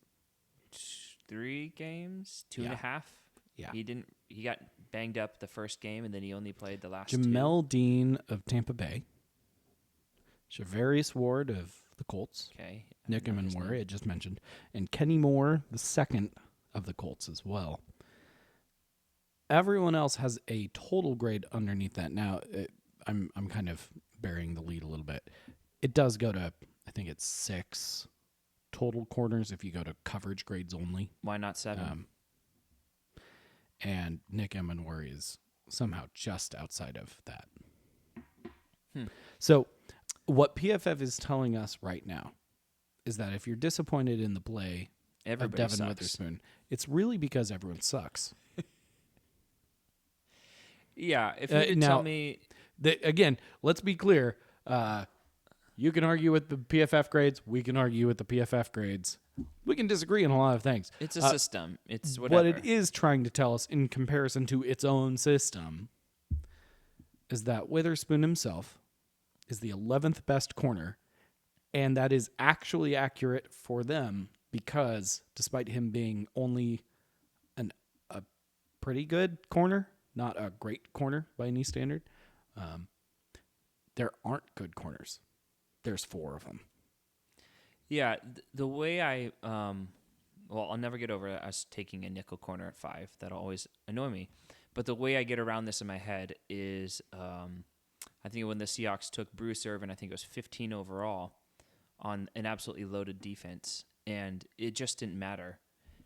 3 games, 2.5. Yeah. He got banged up the first game, and then he only played the last Jamel Dean of Tampa Bay. Shavarius Ward of the Colts. Okay. Nick Emenwari, I just mentioned. And Kenny Moore, the second of the Colts as well. Everyone else has a total grade underneath that. Now, I'm kind of burying the lead a little bit. It does go to, I think it's 6 total corners if you go to coverage grades only. Why not 7? And Nick Emenwari is somehow just outside of that. So what PFF is telling us right now is that if you're disappointed in the play of Devon Witherspoon, it's really because everyone sucks. Yeah, if you could tell me... Again, let's be clear. You can argue with the PFF grades. We can argue with the PFF grades. We can disagree on a lot of things. It's a system. It's whatever. What it is trying to tell us in comparison to its own system is that Witherspoon himself is the 11th best corner, and that is actually accurate for them because despite him being only a pretty good corner, not a great corner by any standard, there aren't good corners. There's 4 of them. Yeah, the way I I'll never get over us taking a nickel corner at 5. That'll always annoy me. But the way I get around this in my head is I think when the Seahawks took Bruce Irvin, I think it was 15 overall on an absolutely loaded defense. And it just didn't matter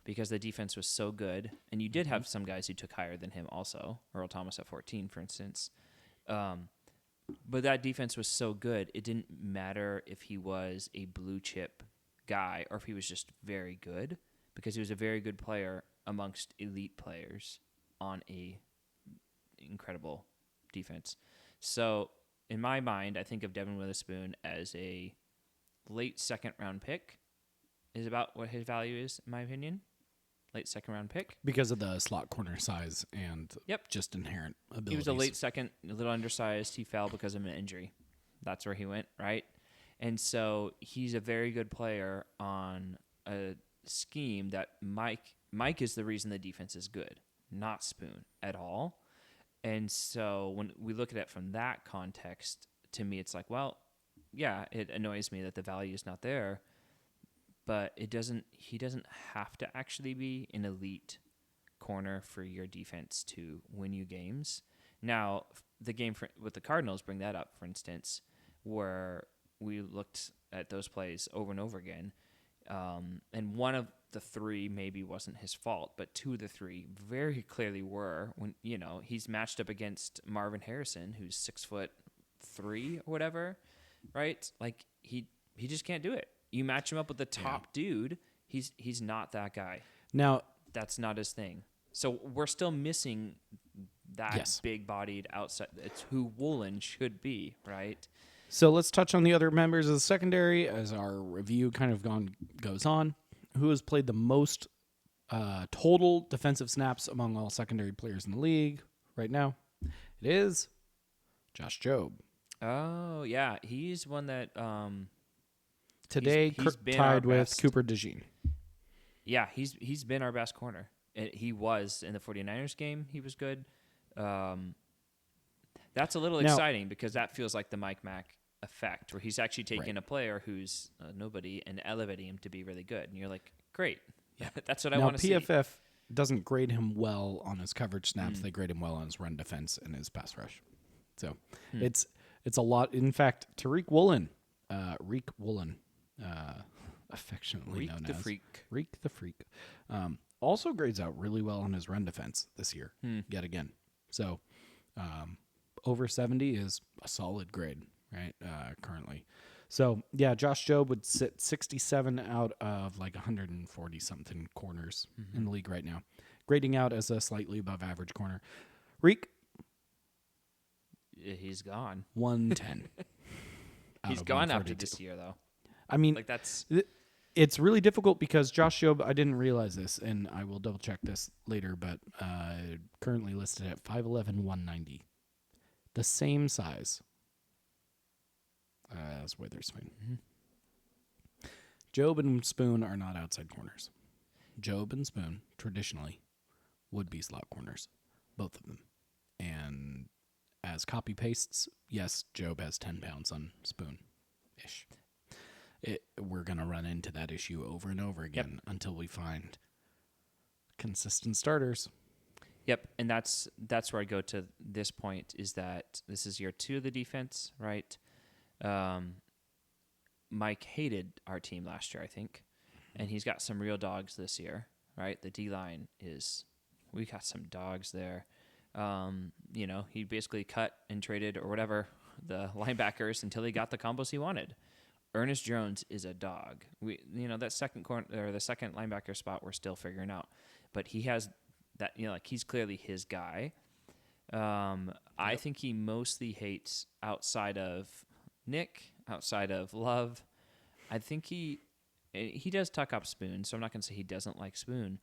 because the defense was so good. And you did have some guys who took higher than him also. Earl Thomas at 14, for instance. But that defense was so good, it didn't matter if he was a blue chip guy or if he was just very good, because he was a very good player amongst elite players on a incredible defense. So in my mind, I think of Devin Witherspoon as a late second round pick is about what his value is, in my opinion. Late second round pick. Because of the slot corner size and just inherent abilities. He was a late second, a little undersized. He fell because of an injury. That's where he went, right? And so he's a very good player on a scheme that Mike is the reason the defense is good, not Spoon at all. And so when we look at it from that context, to me, it's like, well, yeah, it annoys me that the value is not there, but he doesn't have to actually be an elite corner for your defense to win you games. Now, the game with the Cardinals bring that up, for instance, where we looked at those plays over and over again, and one of the 3 maybe wasn't his fault, but 2 of the 3 very clearly were. When he's matched up against Marvin Harrison, who's 6'3" or whatever, right? Like he just can't do it. You match him up with the top dude, he's not that guy. Now, that's not his thing. So we're still missing that big-bodied outside. It's who Woolen should be, right? So let's touch on the other members of the secondary as our review kind of goes on. Who has played the most total defensive snaps among all secondary players in the league right now? It is Josh Jobe. Oh, yeah. He's one that... Today, he's tied with Cooper DeJean. Yeah, he's been our best corner. He was in the 49ers game. He was good. That's a little exciting because that feels like the Mike Mack effect, where he's actually taking a player who's nobody and elevating him to be really good. And you're like, great. Yeah, that's what I want to see. PFF doesn't grade him well on his coverage snaps. They grade him well on his run defense and his pass rush. So it's a lot. In fact, Tariq Woolen, affectionately known as Reek the Freak, also grades out really well on his run defense this year, yet again. So over 70 is a solid grade, right, currently. So, yeah, Josh Jobe would sit 67 out of like 140-something corners in the league right now, grading out as a slightly above average corner. Reek? He's gone. 110. He's gone after this year, though. I mean, like that's it's really difficult because Josh Jobe, I didn't realize this, and I will double check this later, but currently listed at 5'11", 190. The same size as Witherspoon. Jobe and Spoon are not outside corners. Jobe and Spoon, traditionally, would be slot corners, both of them. And as copy-pastes, yes, Jobe has 10 pounds on Spoon-ish. We're going to run into that issue over and over again until we find consistent starters. Yep, and that's where I go to this point, is that this is year 2 of the defense, right? Mike hated our team last year, I think, and he's got some real dogs this year, right? The D-line we got some dogs there. He basically cut and traded or whatever the linebackers until he got the combos he wanted. Ernest Jones is a dog. That second corner or the second linebacker spot we're still figuring out, but he has that. He's clearly his guy. I think he mostly hates outside of Nick, outside of Love. I think he does tuck up Spoon, so I'm not going to say he doesn't like Spoon,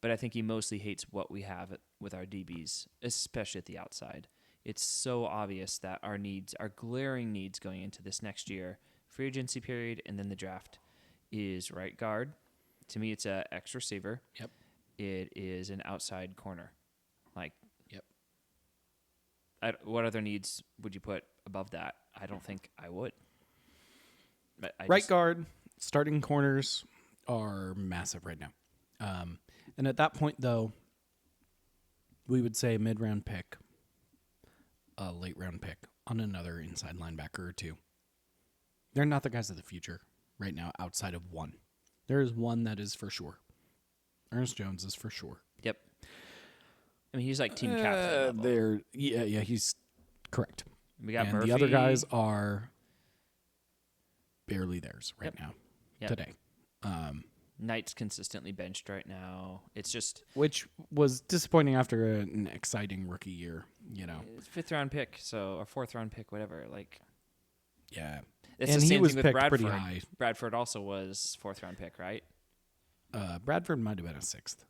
but I think he mostly hates what we have with our DBs, especially at the outside. It's so obvious that our glaring needs going into this next year, free agency period, and then the draft, is right guard. To me, it's a X receiver. Yep. It is an outside corner. Yep. What other needs would you put above that? I don't think I would. But Guard, starting corners are massive right now. And at that point, though, we would say mid-round pick, a late-round pick on another inside linebacker or two. They're not the guys of the future right now outside of one. There is one that is for sure. Ernest Jones is for sure. Yep. I mean, he's like team captain level. Yeah, he's correct. We got and Murphy. The other guys are barely theirs right now, today. Knight's consistently benched right now. It's just... Which was disappointing after an exciting rookie year, you know. It's 5th-round pick, or 4th-round pick, whatever. Like, yeah. It's and the same he was thing with picked Bradford. pretty high. Bradford also was 4th-round pick, right? Bradford might have been a 6th.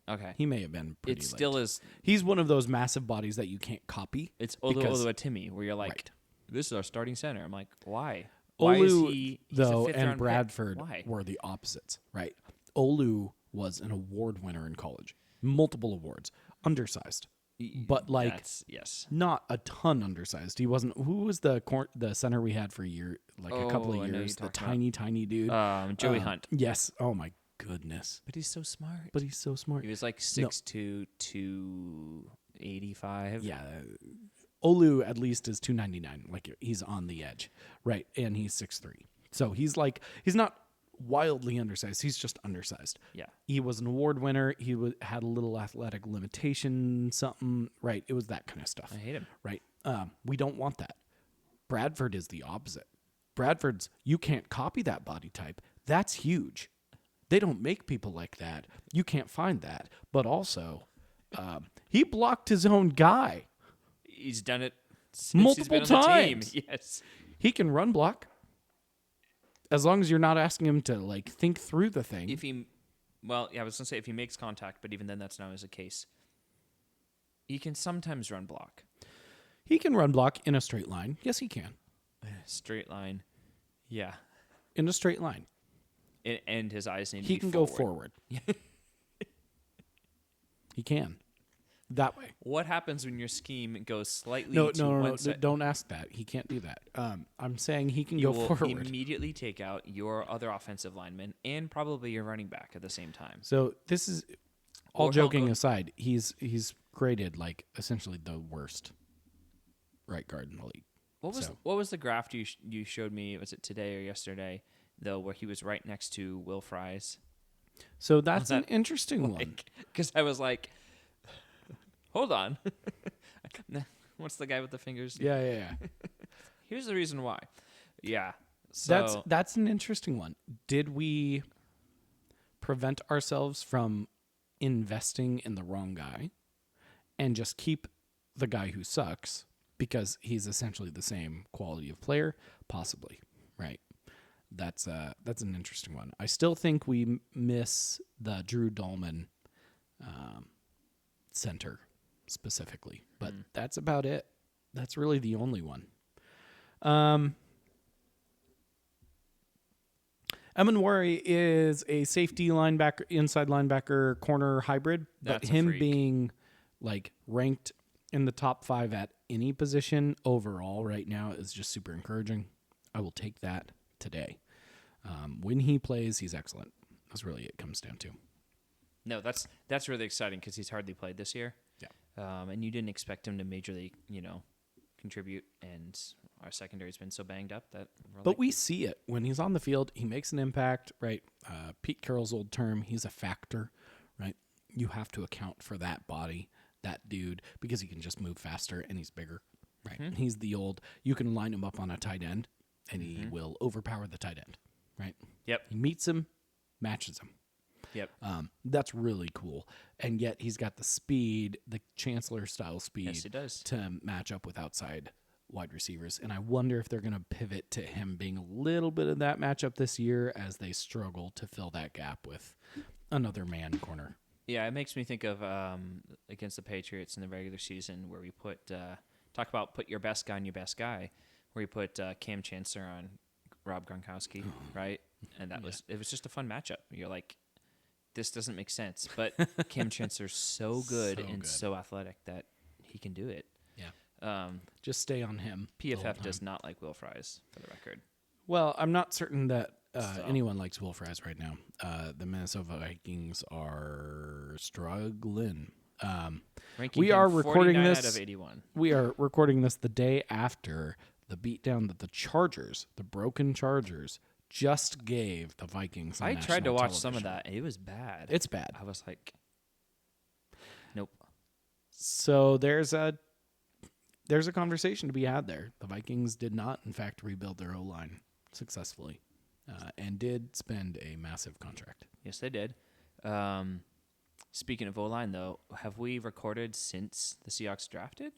Okay. He may have been pretty It late. still is... He's one of those massive bodies that you can't copy. It's Oluwatimi, where you're like, right. This is our starting center. I'm like, why? Why is he? He's Though, a 5th-round and pick. Bradford Why? were the opposites, right? Olu was an award winner in college, multiple awards, undersized, but like not a ton undersized. He wasn't. Who was the center we had for a year, like a couple of years? The tiny dude, Joey Hunt. Yes. Oh my goodness. But he's so smart. He was like 6'2", 285. Yeah. Olu at least is 299. Like he's on the edge, right? And he's 6'3". So he's not wildly undersized. He's just undersized. Yeah. He was an award winner. He had a little athletic limitation, something, right? It was that kind of stuff. I hate him. Right. We don't want that. Bradford is the opposite. You can't copy that body type. That's huge. They don't make people like that. You can't find that. But also, he blocked his own guy. He's done it multiple he's been times. On the team. Yes. He can run block. As long as you're not asking him to like think through the thing. I was gonna say if he makes contact, but even then, that's not always the case. He can sometimes run block. He can run block in a straight line. Yes, he can. Straight line, yeah. In a straight line. And his eyes need to be He can go forward. He can. That way. What happens when your scheme goes slightly No, side? Don't ask that. He can't do that. I'm saying he can you go will forward. Immediately take out your other offensive lineman and probably your running back at the same time. So this is all joking aside. He's graded like essentially the worst right guard in the league. What was the graph you showed me? Was it today or yesterday? Though where he was right next to Will Fries. So that's an interesting one. Because I was like, hold on. What's the guy with the fingers? Yeah. Here's the reason why. Yeah. So that's an interesting one. Did we prevent ourselves from investing in the wrong guy and just keep the guy who sucks because he's essentially the same quality of player? Possibly, right? That's an interesting one. I still think we miss the Drew Dolman center specifically, but that's about it. That's really the only one. Emanwari is a safety linebacker, inside linebacker, corner hybrid, but him being like ranked in the top 5 at any position overall right now is just super encouraging. I will take that today. When he plays, he's excellent. That's really it comes down to. No, that's really exciting because he's hardly played this year. Yeah. And you didn't expect him to majorly, contribute, and our secondary's been so banged up that. We see it when he's on the field. He makes an impact, right? Pete Carroll's old term, he's a factor, right? You have to account for that body, that dude, because he can just move faster and he's bigger, right? Mm-hmm. He's the old. You can line him up on a tight end, and he will overpower the tight end, right? Yep. He meets him, matches him. Yep. That's really cool. And yet he's got the speed, the Chancellor style speed yes, he does. To match up with outside wide receivers. And I wonder if they're going to pivot to him being a little bit of that matchup this year as they struggle to fill that gap with another man corner. Yeah, it makes me think of against the Patriots in the regular season where we put put your best guy on your best guy, where we put Cam Chancellor on Rob Gronkowski, right? And it was just a fun matchup. You're like, this doesn't make sense, but Cam Chancellor's so good so athletic that he can do it. Yeah. Just stay on him. PFF does not like Will Fries, for the record. Well, I'm not certain that anyone likes Will fries right now. The Minnesota Vikings are struggling. Ranking We him are recording 49 this out of 81. We are recording this the day after the beatdown that the Chargers, the broken Chargers, just gave the Vikings. On I tried to national watch some of television. that. It was bad. It's bad. I was like, nope. So there's a conversation to be had there. The Vikings did not, in fact, rebuild their O-line successfully, and did spend a massive contract. Yes, they did. Speaking of O-line, though, have we recorded since the Seahawks drafted?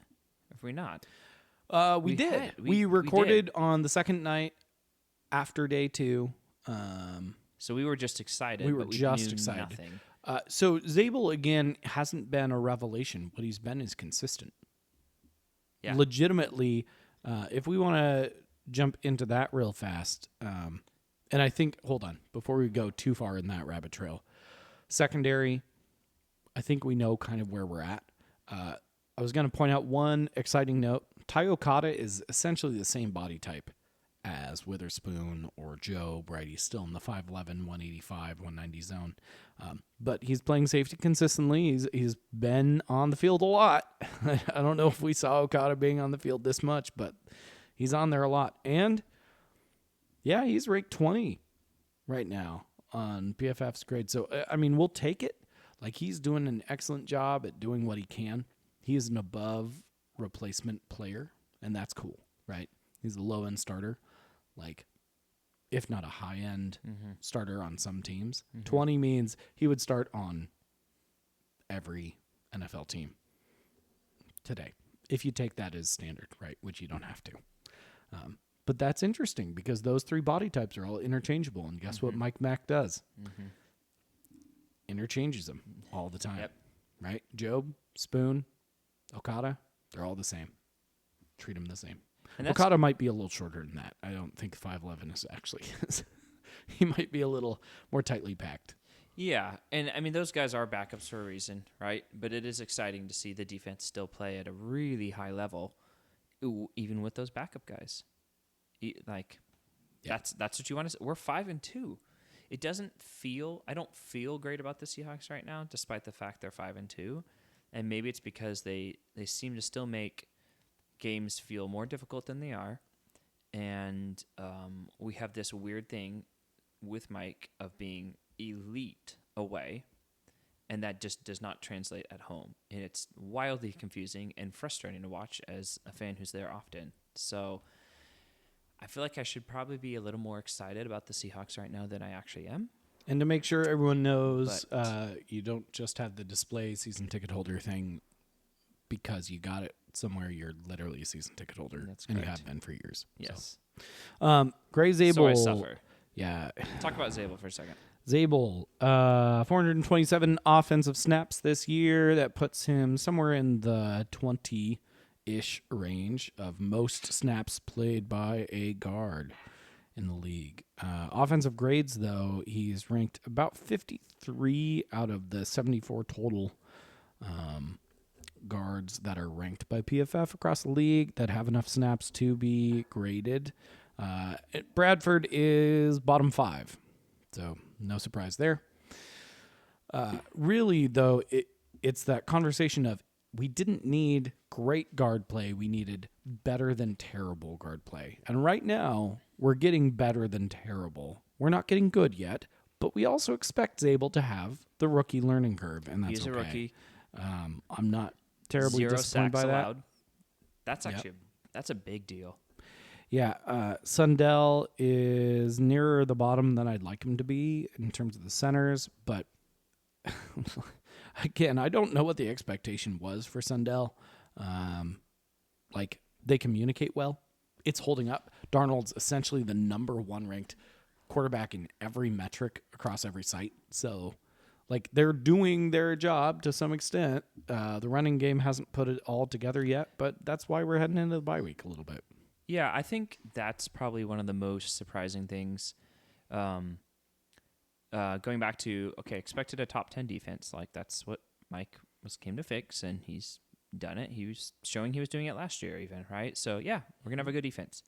Have we not? We did. We recorded did. on the second night after day 2. So we were just excited. We were but we just knew excited. Nothing. So Zabel, again, hasn't been a revelation. What he's been is consistent. Yeah. Legitimately, if we want to jump into that real fast, and I think, hold on, before we go too far in that rabbit trail, secondary, I think we know kind of where we're at. I was going to point out one exciting note. Ty Okada is essentially the same body type as Witherspoon or Joe Brady, still in the 5'11", 185, 190 zone. But he's playing safety consistently. He's been on the field a lot. I don't know if we saw Okada being on the field this much, but he's on there a lot. And, yeah, he's ranked 20 right now on PFF's grade. So, I mean, we'll take it. Like, he's doing an excellent job at doing what he can. He is an above replacement player, and that's cool, right? He's a low-end starter, like, if not a high-end starter on some teams. 20 means he would start on every NFL team today, if you take that as standard, right, which you don't have to. But that's interesting because those three body types are all interchangeable, and guess what Mike Mack does? Interchanges them all the time, right? Job, Spoon, Okada, they're all the same. Treat them the same. Okada might be a little shorter than that. I don't think 5'11" is actually. He might be a little more tightly packed. Yeah, and I mean, those guys are backups for a reason, right? But it is exciting to see the defense still play at a really high level, even with those backup guys. That's what you want to see. We're 5-2. It doesn't feel. I don't feel great about the Seahawks right now, despite the fact they're 5-2, and maybe it's because they seem to still make games feel more difficult than they are, and we have this weird thing with Mike of being elite away, and that just does not translate at home, and it's wildly confusing and frustrating to watch as a fan who's there often. So I feel like I should probably be a little more excited about the Seahawks right now than I actually am. And to make sure everyone knows, you don't just have the display season ticket holder thing because you got it somewhere. You're literally a season ticket holder. That's and correct. you have been for years. Yes. So. Gray Zabel. So I suffer. Yeah. Talk about Zabel for a second. Zabel, 427 offensive snaps this year. That puts him somewhere in the 20-ish range of most snaps played by a guard in the league. Offensive grades, though, he's ranked about 53 out of the 74 total guards that are ranked by PFF across the league that have enough snaps to be graded. Bradford is bottom 5, so no surprise there. Really, though, it's that conversation of we didn't need great guard play. We needed better than terrible guard play. And right now, we're getting better than terrible. We're not getting good yet, but we also expect Zabel to have the rookie learning curve, and that's He's okay. a rookie. I'm not terribly 0 disappointed sacks by that. allowed. That's actually that's a big deal. Yeah, Sundell is nearer the bottom than I'd like him to be in terms of the centers, but again, I don't know what the expectation was for Sundell. They communicate well. It's holding up. Darnold's essentially the number 1 ranked quarterback in every metric across every site. So, they're doing their job to some extent. The running game hasn't put it all together yet, but that's why we're heading into the bye week a little bit. Yeah, I think that's probably one of the most surprising things. Going back to, expected a top 10 defense. That's what Mike came to fix, and he's done it. He was showing he was doing it last year even, right? So, yeah, we're going to have a good defense.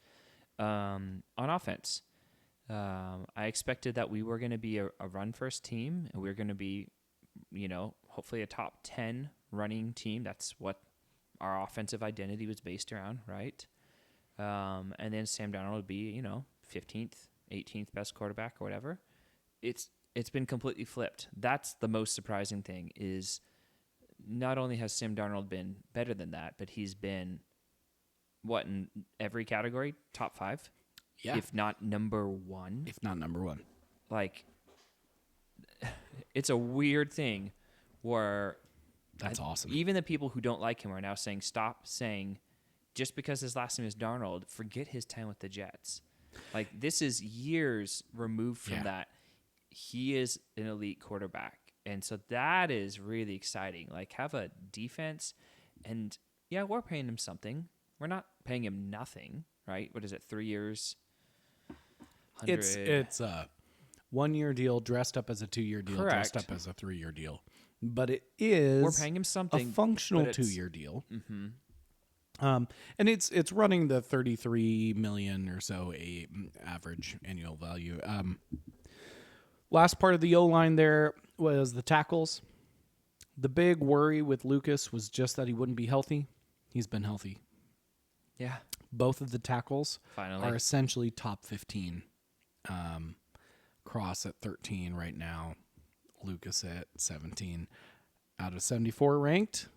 On offense, I expected that we were going to be a run first team, and we were going to be, hopefully a top 10 running team. That's what our offensive identity was based around, right? And then Sam Darnold would be, 15th, 18th best quarterback or whatever. It's been completely flipped. That's the most surprising thing is not only has Sam Darnold been better than that, but he's been, in every category, top 5? Yeah. If not number 1. If not number 1. Like, it's a weird thing where that's awesome. Even the people who don't like him are now saying, stop saying, just because his last name is Darnold, forget his time with the Jets. Like, this is years removed from that. He is an elite quarterback. And so that is really exciting. Like, have a defense. And, yeah, we're paying him something. We're not paying him nothing, right? What is it, 3 years? 100. It's a 1-year deal dressed up as a 2-year deal, Correct. dressed up as a 3-year deal. But it is we're paying him something, a functional 2-year deal. Mm-hmm. And it's running the $33 million or so a average annual value. Last part of the O-line there was the tackles. The big worry with Lucas was just that he wouldn't be healthy. He's been healthy. Yeah. Both of the tackles Finally are essentially top 15. Cross at 13 right now. Lucas at 17. Out of 74 ranked,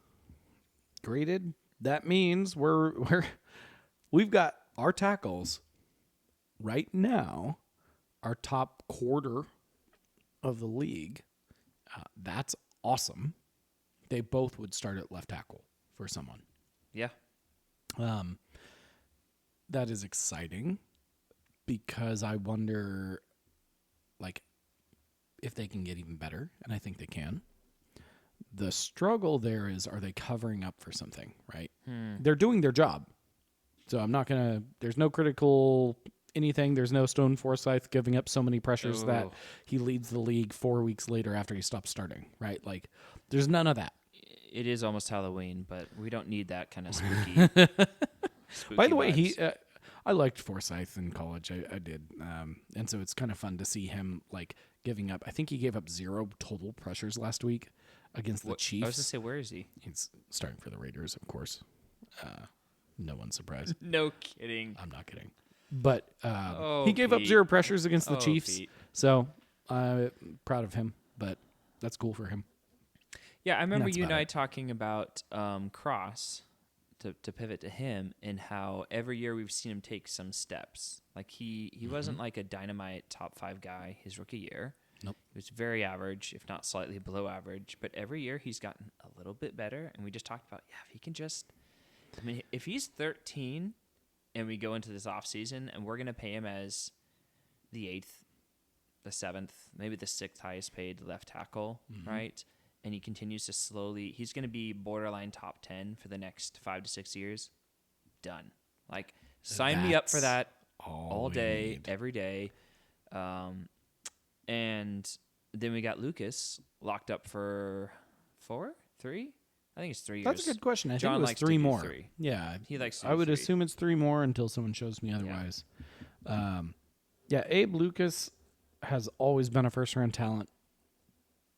graded. That means we've got our tackles right now, our top quarter of the league. That's awesome. They both would start at left tackle for someone. Yeah. That is exciting because I wonder, like, if they can get even better, and I think they can. The struggle there is, are they covering up for something, right? They're doing their job. So I'm not going to, there's no critical anything. There's no Stone Forsythe giving up so many pressures that he leads the league 4 weeks later after he stops starting, right? Like, there's none of that. It is almost Halloween, but we don't need that kind of spooky. By the way, vibes. I liked Forsythe in college. I did. And so it's kind of fun to see him, like, giving up. I think he gave up 0 total pressures last week against the Chiefs. I was going to say, where is he? He's starting for the Raiders, of course. No one's surprised. No kidding. I'm not kidding. But he gave up 0 pressures against the Chiefs. Pete. So I'm proud of him, but that's cool for him. Yeah, I remember you and I talking about Cross, to pivot to him, and how every year we've seen him take some steps. Like, he wasn't like a dynamite top 5 guy his rookie year. Nope. He was very average, if not slightly below average. But every year he's gotten a little bit better. And we just talked about, if he can just, if he's 13 and we go into this offseason and we're going to pay him as the 8th, the 7th, maybe the 6th highest paid left tackle, right? And he continues to he's going to be borderline top 10 for the next 5 to 6 years. Done. Like, sign me up for that all day, every day. And then we got Lucas locked up for 3? I think it's 3 years. That's a good question. I John think it was likes to 3 do more. 3. Yeah. He likes to I do would 3. assume it's 3 more until someone shows me otherwise. Yeah, Abe Lucas has always been a first-round talent,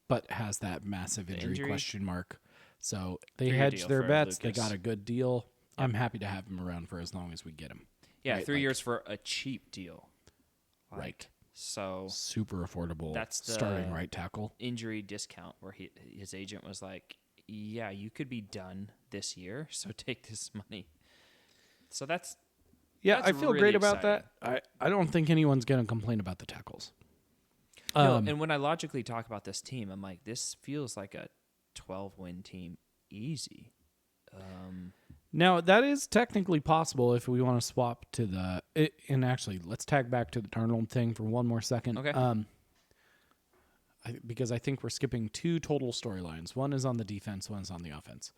but has that massive injury question mark. So they hedged their bets. They got a good deal. Yep. I'm happy to have him around for as long as we get him. Yeah, right? 3 years for a cheap deal. Like, right. So super affordable. That's the starting right tackle injury discount where his agent was like, "Yeah, you could be done this year, so take this money." So that's I feel really great about exciting. that. I don't think anyone's going to complain about the tackles. No, and when I logically talk about this team, I'm like, this feels like a 12-win team, easy. Now, that is technically possible if we want to swap to and actually, let's tag back to the Darnold thing for one more second. Okay. Because I think we're skipping 2 total storylines. One is on the defense, one is on the offense.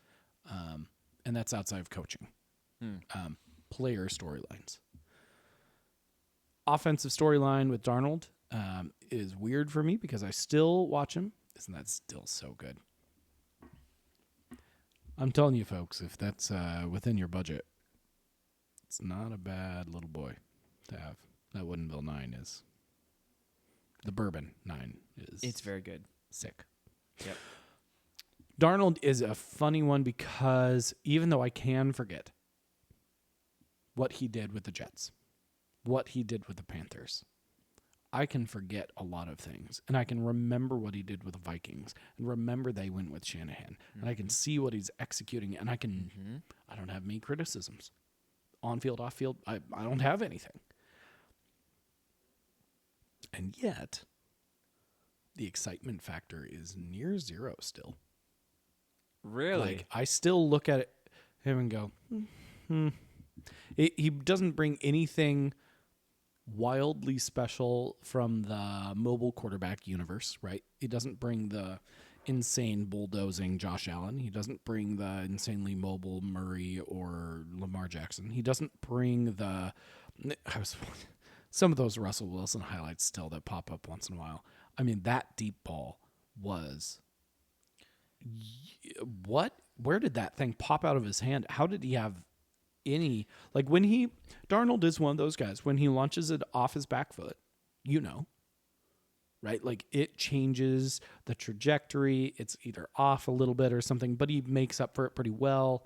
And that's outside of coaching. Player storylines. Offensive storyline with Darnold is weird for me because I still watch him. Isn't that still so good? I'm telling you, folks, if that's within your budget, it's not a bad little boy to have. That Woodenville 9 is The bourbon 9 is It's very good. sick. Yep. Darnold is a funny one because even though I can forget what he did with the Jets, what he did with the Panthers, I can forget a lot of things. And I can remember what he did with the Vikings and remember they went with Shanahan. Mm-hmm. And I can see what he's executing. And I don't have many criticisms. On field, off field, I don't have anything. And yet, the excitement factor is near zero still. Really? Like, I still look at him and go, He doesn't bring anything wildly special from the mobile quarterback universe, right? He doesn't bring the insane bulldozing Josh Allen. He doesn't bring the insanely mobile Murray or Lamar Jackson. He doesn't bring some of those Russell Wilson highlights still that pop up once in a while. I mean, that deep ball was what? Where did that thing pop out of his hand? How did he have any, like Darnold is one of those guys, when he launches it off his back foot, right? Like it changes the trajectory. It's either off a little bit or something, but he makes up for it pretty well.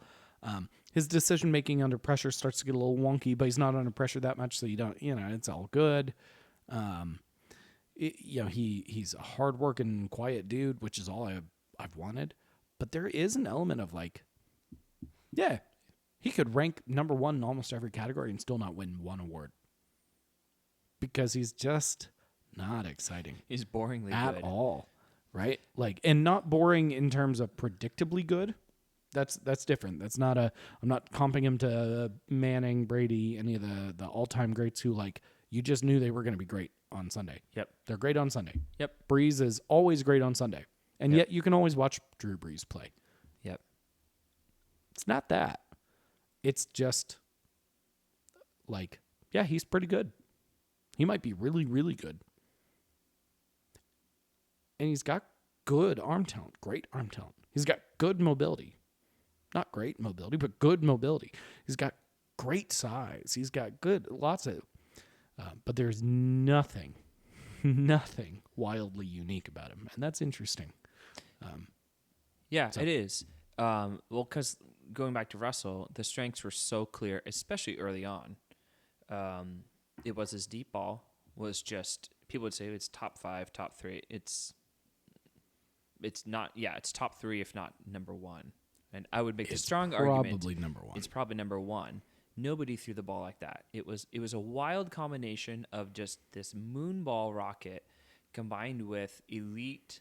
His decision making under pressure starts to get a little wonky, but he's not under pressure that much, so you don't, it's all good. He's a hardworking, quiet dude, which is all I've wanted. But there is an element of like, yeah, he could rank number one in almost every category and still not win one award because he's just not exciting. He's boringly at good. all, right? Like, and not boring in terms of predictably good. That's different. That's not I'm not comping him to Manning, Brady, any of the all-time greats who, like, you just knew they were going to be great on Sunday. Yep. They're great on Sunday. Yep. Breeze is always great on Sunday. And yet you can always watch Drew Brees play. Yep. It's not that. It's just like, yeah, he's pretty good. He might be really, really good. And he's got good arm talent, great arm talent. He's got good mobility. Not great mobility, but good mobility. He's got great size. He's got lots of, but there's nothing wildly unique about him. And that's interesting. It is. Well, because going back to Russell, the strengths were so clear, especially early on. It was his deep ball was just, people would say it's top 5, top 3. It's not, it's top 3, if not number 1. And I would make the strong argument. Probably number 1. It's probably number 1. Nobody threw the ball like that. It was a wild combination of just this moonball rocket combined with elite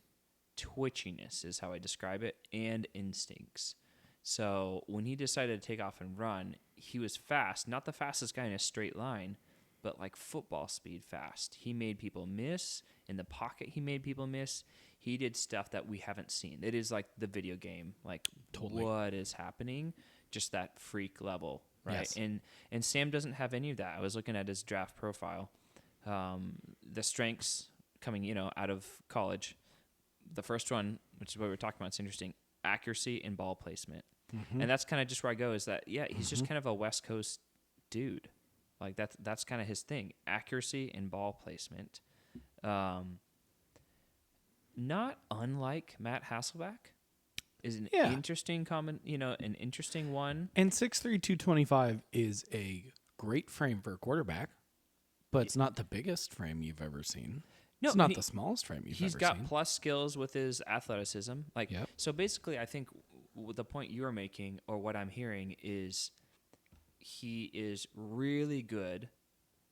twitchiness is how I describe it, and instincts. So when he decided to take off and run, he was fast, not the fastest guy in a straight line, but like football speed fast. He made people miss. In the pocket, he made people miss. He did stuff that we haven't seen. It is like the video game, like totally. What is happening, just that freak level, right? Yes. And Sam doesn't have any of that. I was looking at his draft profile. The strengths coming, out of college. The first one, which is what we're talking about, it's interesting, accuracy and ball placement. Mm-hmm. And that's kind of just where I go is that, he's just kind of a West Coast dude. Like that's kind of his thing, accuracy and ball placement. Not unlike Matt Hasselbeck is an interesting an interesting one. And 6'3", 225 is a great frame for a quarterback, but it's not the biggest frame you've ever seen. No, it's not the smallest frame you've ever seen. He's got plus skills with his athleticism. So basically, I think the point you're making, or what I'm hearing, is he is really good,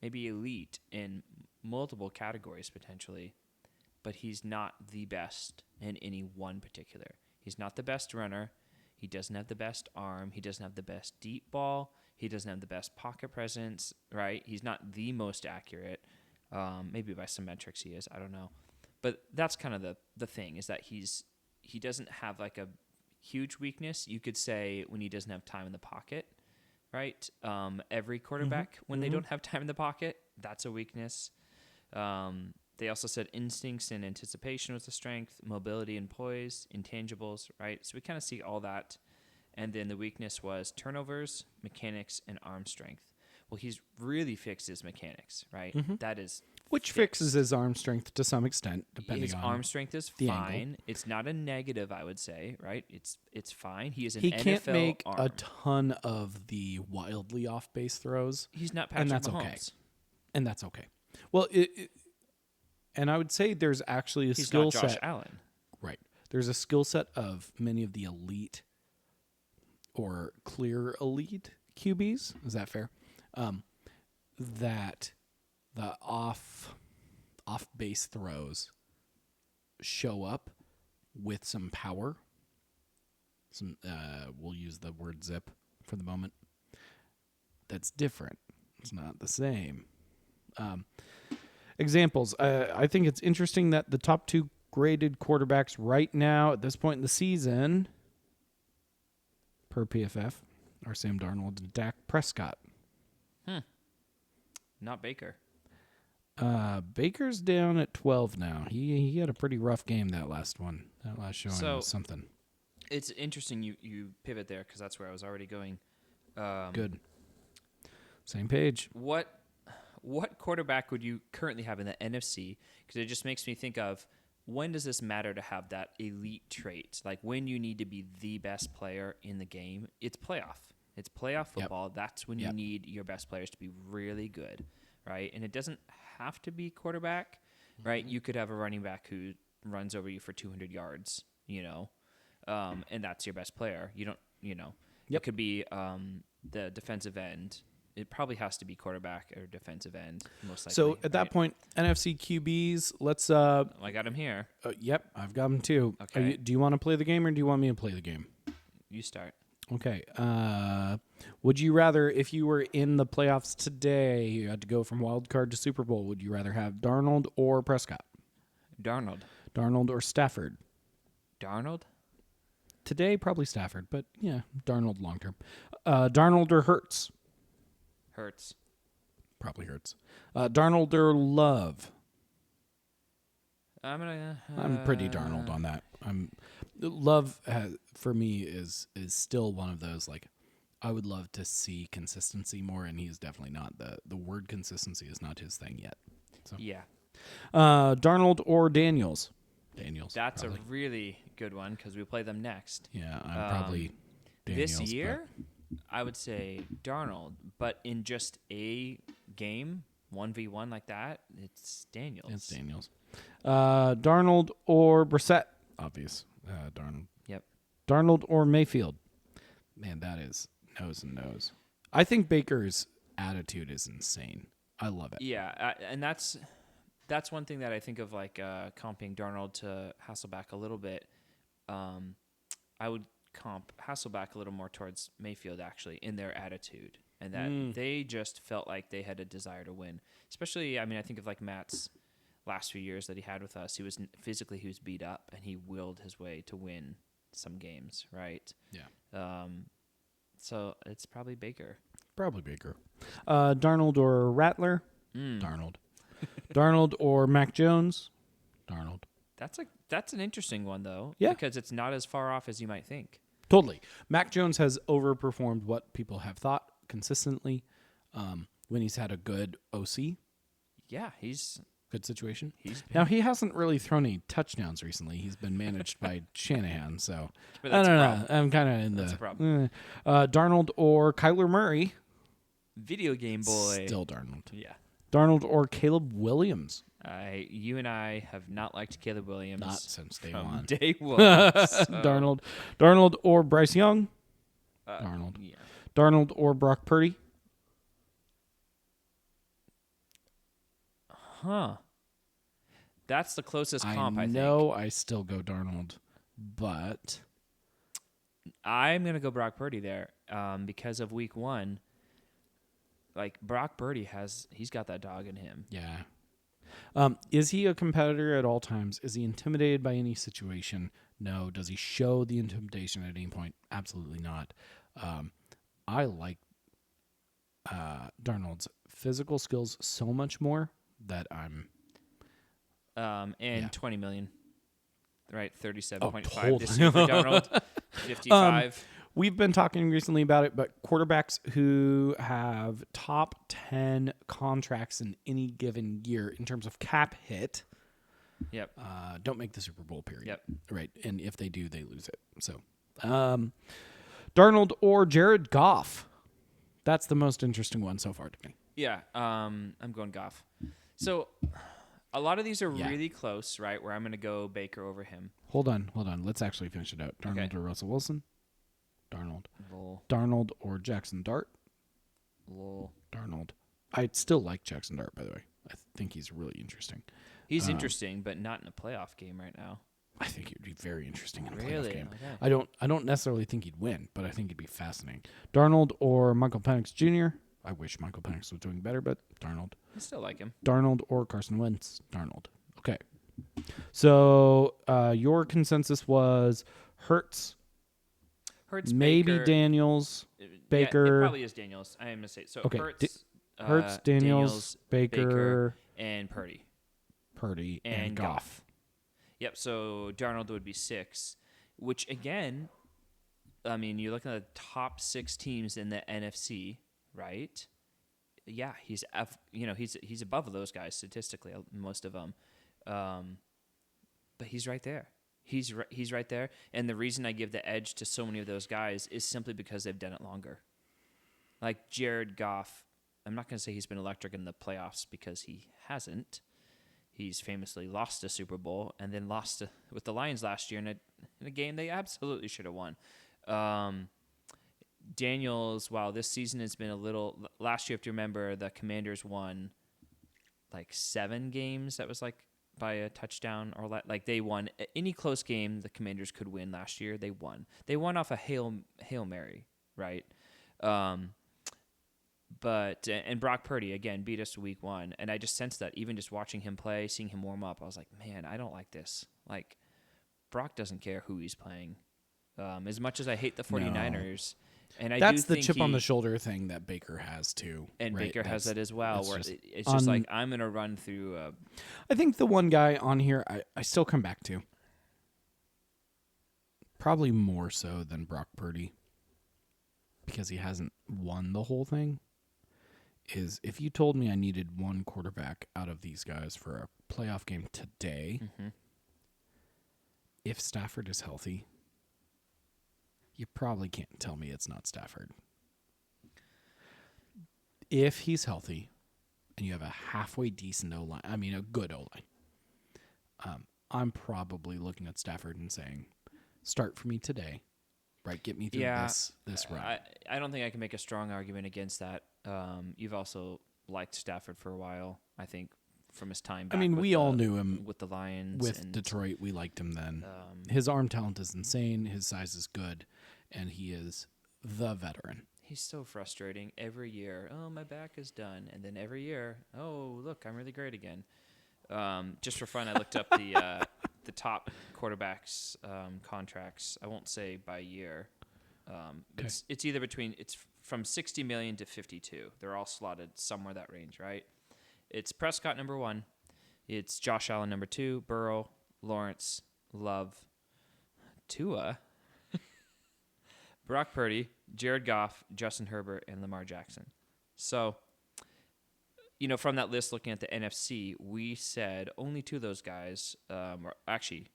maybe elite in multiple categories potentially, but he's not the best in any one particular. He's not the best runner. He doesn't have the best arm. He doesn't have the best deep ball. He doesn't have the best pocket presence, right? He's not the most accurate. Maybe by some metrics he is. I don't know. But that's kind of the thing, is that he doesn't have like a huge weakness. You could say when he doesn't have time in the pocket, right? Every quarterback, when they don't have time in the pocket, that's a weakness. They also said instincts and anticipation was a strength, mobility and poise, intangibles, right? So we kind of see all that. And then the weakness was turnovers, mechanics, and arm strength. Well, he's really fixed his mechanics, right? Mm-hmm. That is Which fixes his arm strength to some extent, depending his on arm strength is the fine. angle. It's not a negative, I would say, right? It's fine. He is an He NFL can't make arm. a ton of the wildly off base throws. He's not Patrick And that's Mahomes. okay. And that's okay. Well, and I would say there's actually a He's skill not Josh set. Allen. Right. There's a skill set of many of the elite or clear elite QBs. Is that fair? That the off base throws show up with some power. We'll use the word zip for the moment. That's different. It's not the same. Examples. I think it's interesting that the top 2 graded quarterbacks right now at this point in the season, per PFF, are Sam Darnold and Dak Prescott. Not Baker. Baker's down at 12 now. He had a pretty rough game that last one. That last showing was something. It's interesting you pivot there because that's where I was already going. Good. Same page. What quarterback would you currently have in the NFC? Because it just makes me think of, when does this matter to have that elite trait? Like when you need to be the best player in the game, it's playoff. It's playoff football. Yep. That's when you need your best players to be really good, right? And it doesn't have to be quarterback, right? You could have a running back who runs over you for 200 yards, and that's your best player. You don't, It could be the defensive end. It probably has to be quarterback or defensive end, most likely. So at that point, NFC QBs, let's... I got him here. Yep, I've got them too. Okay. Do you want to play the game or do you want me to play the game? You start. Okay. Would you rather, if you were in the playoffs today, you had to go from wild card to Super Bowl, would you rather have Darnold or Prescott? Darnold. Darnold or Stafford? Darnold? Today, probably Stafford, but yeah, Darnold long term. Darnold or Hurts? Hurts. Probably Hurts. Darnold or Love? I'm pretty Darnold on that. Love for me is still one of those, like, I would love to see consistency more, and he's definitely not. The word consistency is not his thing yet. So. Yeah. Darnold or Daniels? Daniels. That's probably. A really good one because we play them next. Yeah, I'm probably Daniels. This year, I would say Darnold, but in just a game, 1v1 like that, it's Daniels. It's Daniels. Darnold or Brissett? Obvious. Darnold. Yep. Darnold or Mayfield? Man, that is nose and nose. I think Baker's attitude is insane. I love it. Yeah, and that's one thing that I think of, like comping Darnold to Hasselbeck a little bit. I would comp Hasselbeck a little more towards Mayfield, actually, in their attitude. And that they just felt like they had a desire to win. Especially, I mean, I think of like Matt's last few years that he had with us. He was beat up, and he willed his way to win some games, right? Yeah. So it's probably Baker. Probably Baker. Darnold or Rattler? Darnold. Darnold or Mac Jones? Darnold. That's an interesting one, though. Yeah. Because it's not as far off as you might think. Totally. Mac Jones has overperformed what people have thought consistently when he's had a good OC. Yeah, he's... Good situation. Now, he hasn't really thrown any touchdowns recently. He's been managed by Shanahan, so I don't know. I'm kind of in that's a problem. Darnold or Kyler Murray? Video game boy. Still Darnold. Yeah. Darnold or Caleb Williams? You and I have not liked Caleb Williams. Not since day from one. Day one. Darnold or Bryce Young? Darnold. Yeah. Darnold or Brock Purdy? Huh. That's the closest comp, I think. I still go Darnold, but I'm going to go Brock Purdy there because of week one. Like, Brock Purdy he's got that dog in him. Yeah. Is he a competitor at all times? Is he intimidated by any situation? No. Does he show the intimidation at any point? Absolutely not. I like Darnold's physical skills so much more that I'm... $20 million. Right, 37.5 totally. this year for Darnold. 55. we've been talking recently about it, but quarterbacks who have top 10 contracts in any given year in terms of cap hit Yep. don't make the Super Bowl, period. Yep. Right. And if they do, they lose it. So, Darnold or Jared Goff. That's the most interesting one so far to me. Yeah. I'm going Goff. So a lot of these are really close, right? Where I'm going to go Baker over him. Hold on. Let's actually finish it out. Darnold or Russell Wilson? Darnold. Darnold or Jackson Dart? Darnold. I still like Jackson Dart, by the way. I think he's really interesting. He's interesting, but not in a playoff game right now. I think he would be very interesting in a playoff game. Okay. I don't necessarily think he'd win, but I think it'd be fascinating. Darnold or Michael Penix Jr.? I wish Michael Penix was doing better, but Darnold. I still like him. Darnold or Carson Wentz? Darnold. Okay. So your consensus was Hurts, maybe Baker, Daniels, Baker. Yeah, it probably is Daniels. I am going to say. So okay. Hurts, Daniels, Baker, and Purdy. And Goff. Yep, so Darnold would be 6, which again, I mean, you look at the top 6 teams in the NFC, right? Yeah, he's above those guys statistically, most of them. But he's right there. He's right there, and the reason I give the edge to so many of those guys is simply because they've done it longer. Like Jared Goff, I'm not going to say he's been electric in the playoffs because he hasn't. He's famously lost a Super Bowl and then lost with the Lions last year in a game they absolutely should have won. Daniels, wow, this season has been a little. Last year, if you remember, the Commanders won like 7 games. That was like by a touchdown or like they won any close game the Commanders could win last year. They won. They won off a Hail Mary, right? But Brock Purdy again beat us week 1, and I just sensed that even just watching him play, seeing him warm up, I was like, man, I don't like this. Like Brock doesn't care who he's playing. As much as I hate the 49ers, and that's the chip on the shoulder thing that Baker has too, and right? Baker has that as well. Where it's just like I'm gonna run through. I think the one guy on here I still come back to, probably more so than Brock Purdy, because he hasn't won the whole thing. Is if you told me I needed one quarterback out of these guys for a playoff game today, if Stafford is healthy, you probably can't tell me it's not Stafford. If he's healthy and you have a halfway decent O-line, I mean a good O-line, I'm probably looking at Stafford and saying, start for me today. Right, get me through this run. I don't think I can make a strong argument against that. You've also liked Stafford for a while, I think, from his time back. I mean, we all knew him with the Lions. With Detroit, we liked him then. His arm talent is insane. His size is good, and he is the veteran. He's so frustrating. Every year, oh, my back is done. And then every year, oh, look, I'm really great again. Just for fun, I looked up the top quarterbacks contracts. I won't say by year. It's either it's from 60 million to 52. They're all slotted somewhere that range, right? It's Prescott number 1. It's Josh Allen number 2. Burrow, Lawrence, Love, Tua, Brock Purdy, Jared Goff, Justin Herbert, and Lamar Jackson. So, from that list, looking at the NFC, we said only 2 of those guys. Actually,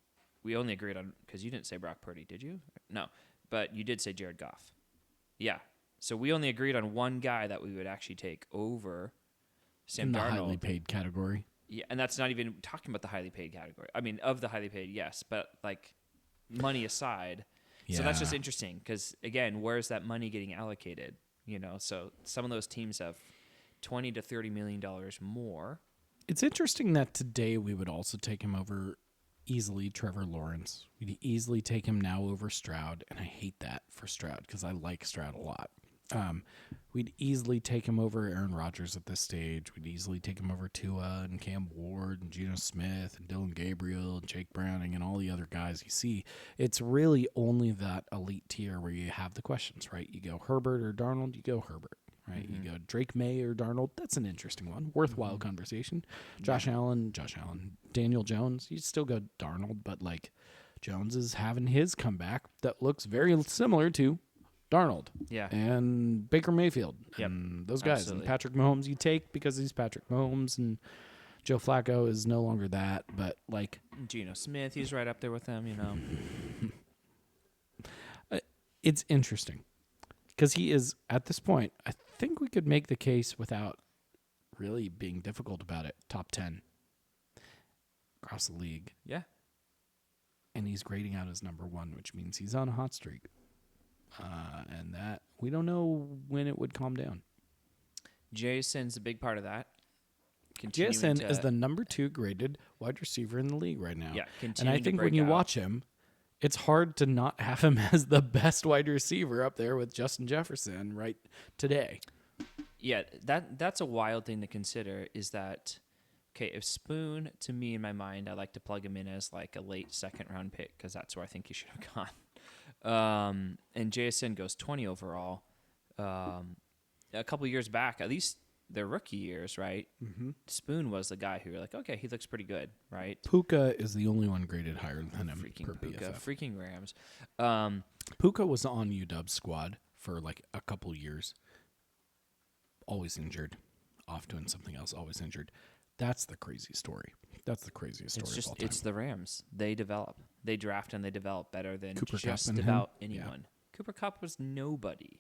we only agreed on, because you didn't say Brock Purdy, did you? No, but you did say Jared Goff. Yeah. So we only agreed on one guy that we would actually take over Sam Darnold. In the highly paid category. Yeah, and that's not even talking about the highly paid category. I mean, of the highly paid, yes, but like money aside. Yeah. So that's just interesting because, again, where's that money getting allocated? So some of those teams have $20 to $30 million more. It's interesting that today we would also take him over easily Trevor Lawrence. We'd easily take him now over Stroud, and I hate that for Stroud because I like Stroud a lot. We'd easily take him over Aaron Rodgers at this stage. We'd easily take him over Tua and Cam Ward and Geno Smith and Dylan Gabriel and Jake Browning and all the other guys you see. It's really only that elite tier where you have the questions, right? You go Herbert or Darnold, you go Herbert. Right, You go Drake May or Darnold. That's an interesting one. Worthwhile conversation. Josh Allen, Daniel Jones. You still go Darnold, but like Jones is having his comeback that looks very similar to Darnold. Yeah. And Baker Mayfield. Yep. And those guys. Absolutely. And Patrick Mahomes you take because he's Patrick Mahomes, and Joe Flacco is no longer that, but like Geno Smith, he's right up there with them, you know. It's interesting because he is, at this point, I think we could make the case without really being difficult about it, top 10 across the league. Yeah. And he's grading out as number 1, which means he's on a hot streak. And that, we don't know when it would calm down. Jason's a big part of that. JSN is the number 2 graded wide receiver in the league right now. Yeah, and I think when you watch him, it's hard to not have him as the best wide receiver up there with Justin Jefferson right today. Yeah, that's a wild thing to consider is that, okay, if Spoon, to me in my mind, I like to plug him in as like a late second-round pick because that's where I think he should have gone. And JSN goes 20 overall. A couple years back, at least their rookie years, right? Mm-hmm. Spoon was the guy who were like, okay, he looks pretty good, right? Puka is the only one graded higher than him Freaking per Puka, PFF. freaking Rams. Puka was on UW's squad for like a couple years. Always injured. Off doing something else, always injured. That's the crazy story. That's the craziest story of all time. It's the Rams. They develop. They draft and they develop better than Cooper just Kupp and about him? anyone. Yeah. Cooper Kupp was nobody.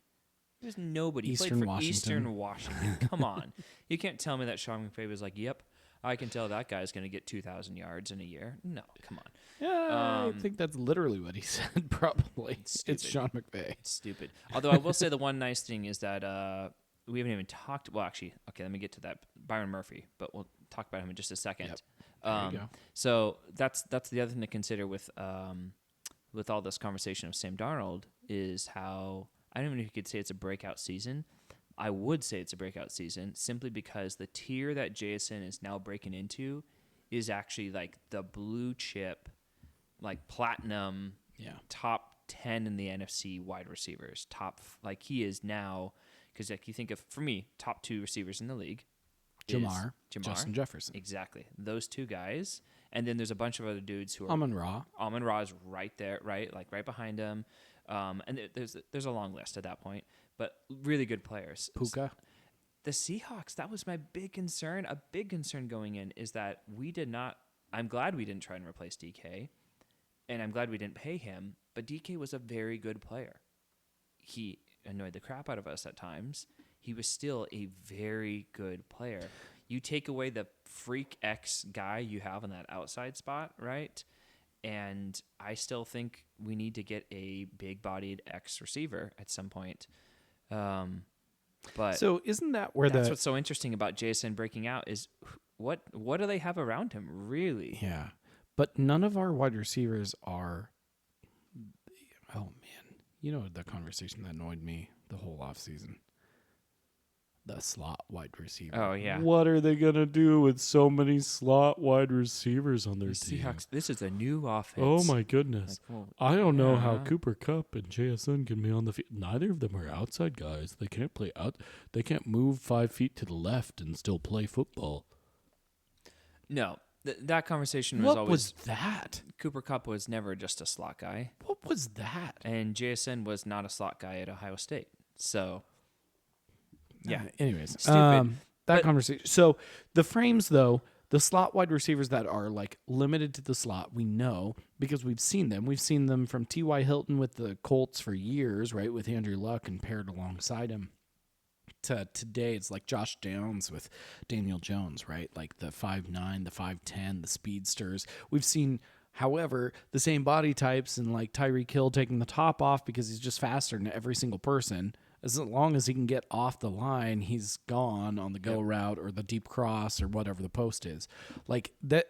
He was nobody. He played Eastern for Washington. Eastern Washington. Come on. You can't tell me that Sean McVay was like, yep, I can tell that guy's going to get 2,000 yards in a year. No, come on. Yeah, I think that's literally what he said, probably. It's Sean McVay. It's stupid. Although I will say the one nice thing is that we haven't even talked. Well, actually, okay, let me get to that. Byron Murphy, but we'll talk about him in just a second. Yep. There you go. So that's the other thing to consider with all this conversation of Sam Darnold is how I don't even know if you could say it's a breakout season. I would say it's a breakout season simply because the tier that JSN is now breaking into is actually like the blue chip, like platinum, top 10 in the NFC wide receivers. Like he is now, because like you think of, for me, top 2 receivers in the league. Jamar, Justin Jefferson. Exactly. Those 2 guys. And then there's a bunch of other dudes who are... Amon-Ra is right there, right? Like right behind him. And there's a long list at that point. But really good players. Puka. The Seahawks, that was my big concern. A big concern going in is that we did not... I'm glad we didn't try and replace DK. And I'm glad we didn't pay him. But DK was a very good player. He annoyed the crap out of us at times. He was still a very good player. You take away the freak X guy you have on that outside spot, right? And I still think we need to get a big-bodied X receiver at some point. But so isn't that where that's what's so interesting about Jason breaking out is what do they have around him, really? Yeah. But none of our wide receivers are... Oh, man. You know the conversation that annoyed me the whole offseason? The slot wide receiver. Oh, yeah. What are they going to do with so many slot wide receivers on their team? Seahawks, this is a new offense. Oh, my goodness. Like, well, I don't know how Cooper Kupp and JSN can be on the field. Neither of them are outside guys. They can't play out. They can't move 5 feet to the left and still play football. No. That conversation was what always... was that? Cooper Kupp was never just a slot guy. What was that? And JSN was not a slot guy at Ohio State. So... Yeah. Anyways, Stupid. Conversation. So the frames, though, the slot wide receivers that are like limited to the slot, we know because we've seen them. We've seen them from T.Y. Hilton with the Colts for years, right, with Andrew Luck and paired alongside him. To today, it's like Josh Downs with Daniel Jones, right? Like the 5'9", the 5'10", the speedsters. We've seen, however, the same body types and like Tyreek Hill taking the top off because he's just faster than every single person. As long as he can get off the line, he's gone on the go route or the deep cross or whatever the post is. Like that,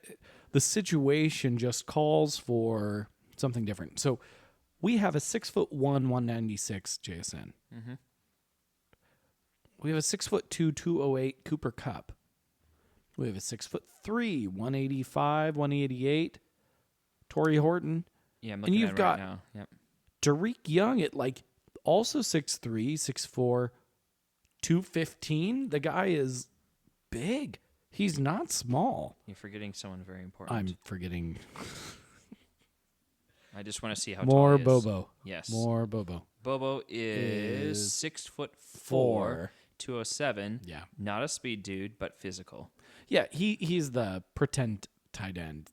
the situation just calls for something different. So we have a 6'1", 196 JSN. Mm-hmm. We have a 6'2", 208 Cooper Kupp. We have a 6'3", 185, 188 Torrey Horton. Yeah, I'm looking at it right now. Yep. Tariq Young at like also 6'3", 6'4", 215. The guy is big. He's not small. You're forgetting someone very important. I'm forgetting. I just want to see how More tall he is. Bobo. Yes. More Bobo. Bobo is is 6'4", 4. 207. Yeah. Not a speed dude, but physical. Yeah, he's the pretend tight end,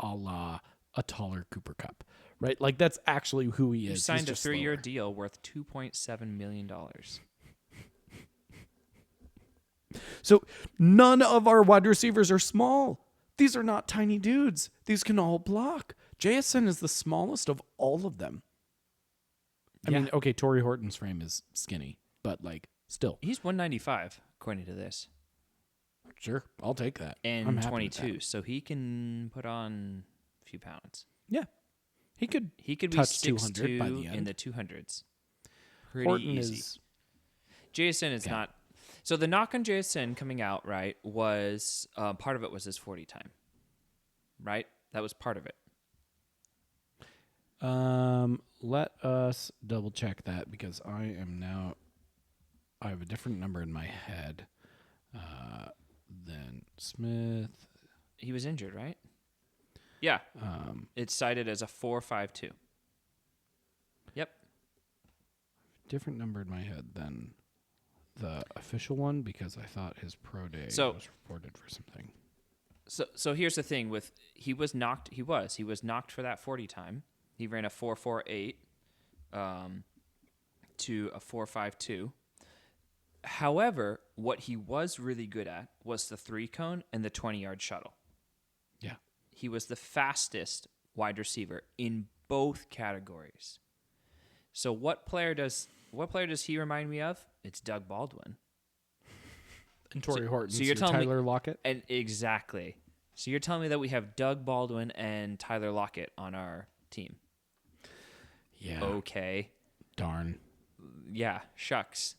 a la a taller Cooper Cup, right? Like that's actually who he is. You signed He's a just 3-year slower. deal worth $2.7 million. So none of our wide receivers are small. These are not tiny dudes. These can all block. JSN is the smallest of all of them. I mean, okay, Torrey Horton's frame is skinny, but like still. He's 195, according to this. Sure, I'll take that. And I'm happy with 22, that. so he can put on a few pounds. Yeah. He could be touch 200 by the 6'2" end. in the 200s. Pretty Horton easy. is JSN is not. So the knock on JSN coming out, right, was part of it was his 40 time. Right? That was part of it. Let us double check that because I have a different number in my head than Smith. He was injured, right? Yeah. It's cited as a 4.52. Yep. Different number in my head than the official one because I thought his pro day was reported for something. So here's the thing with he was knocked for that 40 time. He ran a 4.48 to a 4.52. However, what he was really good at was the 3-cone and the 20-yard shuttle. Yeah. He was the fastest wide receiver in both categories. So what player does he remind me of? It's Doug Baldwin. And Torrey Horton. So you're telling Tyler Lockett? And exactly. So you're telling me that we have Doug Baldwin and Tyler Lockett on our team. Yeah. Okay. Darn. Yeah, shucks.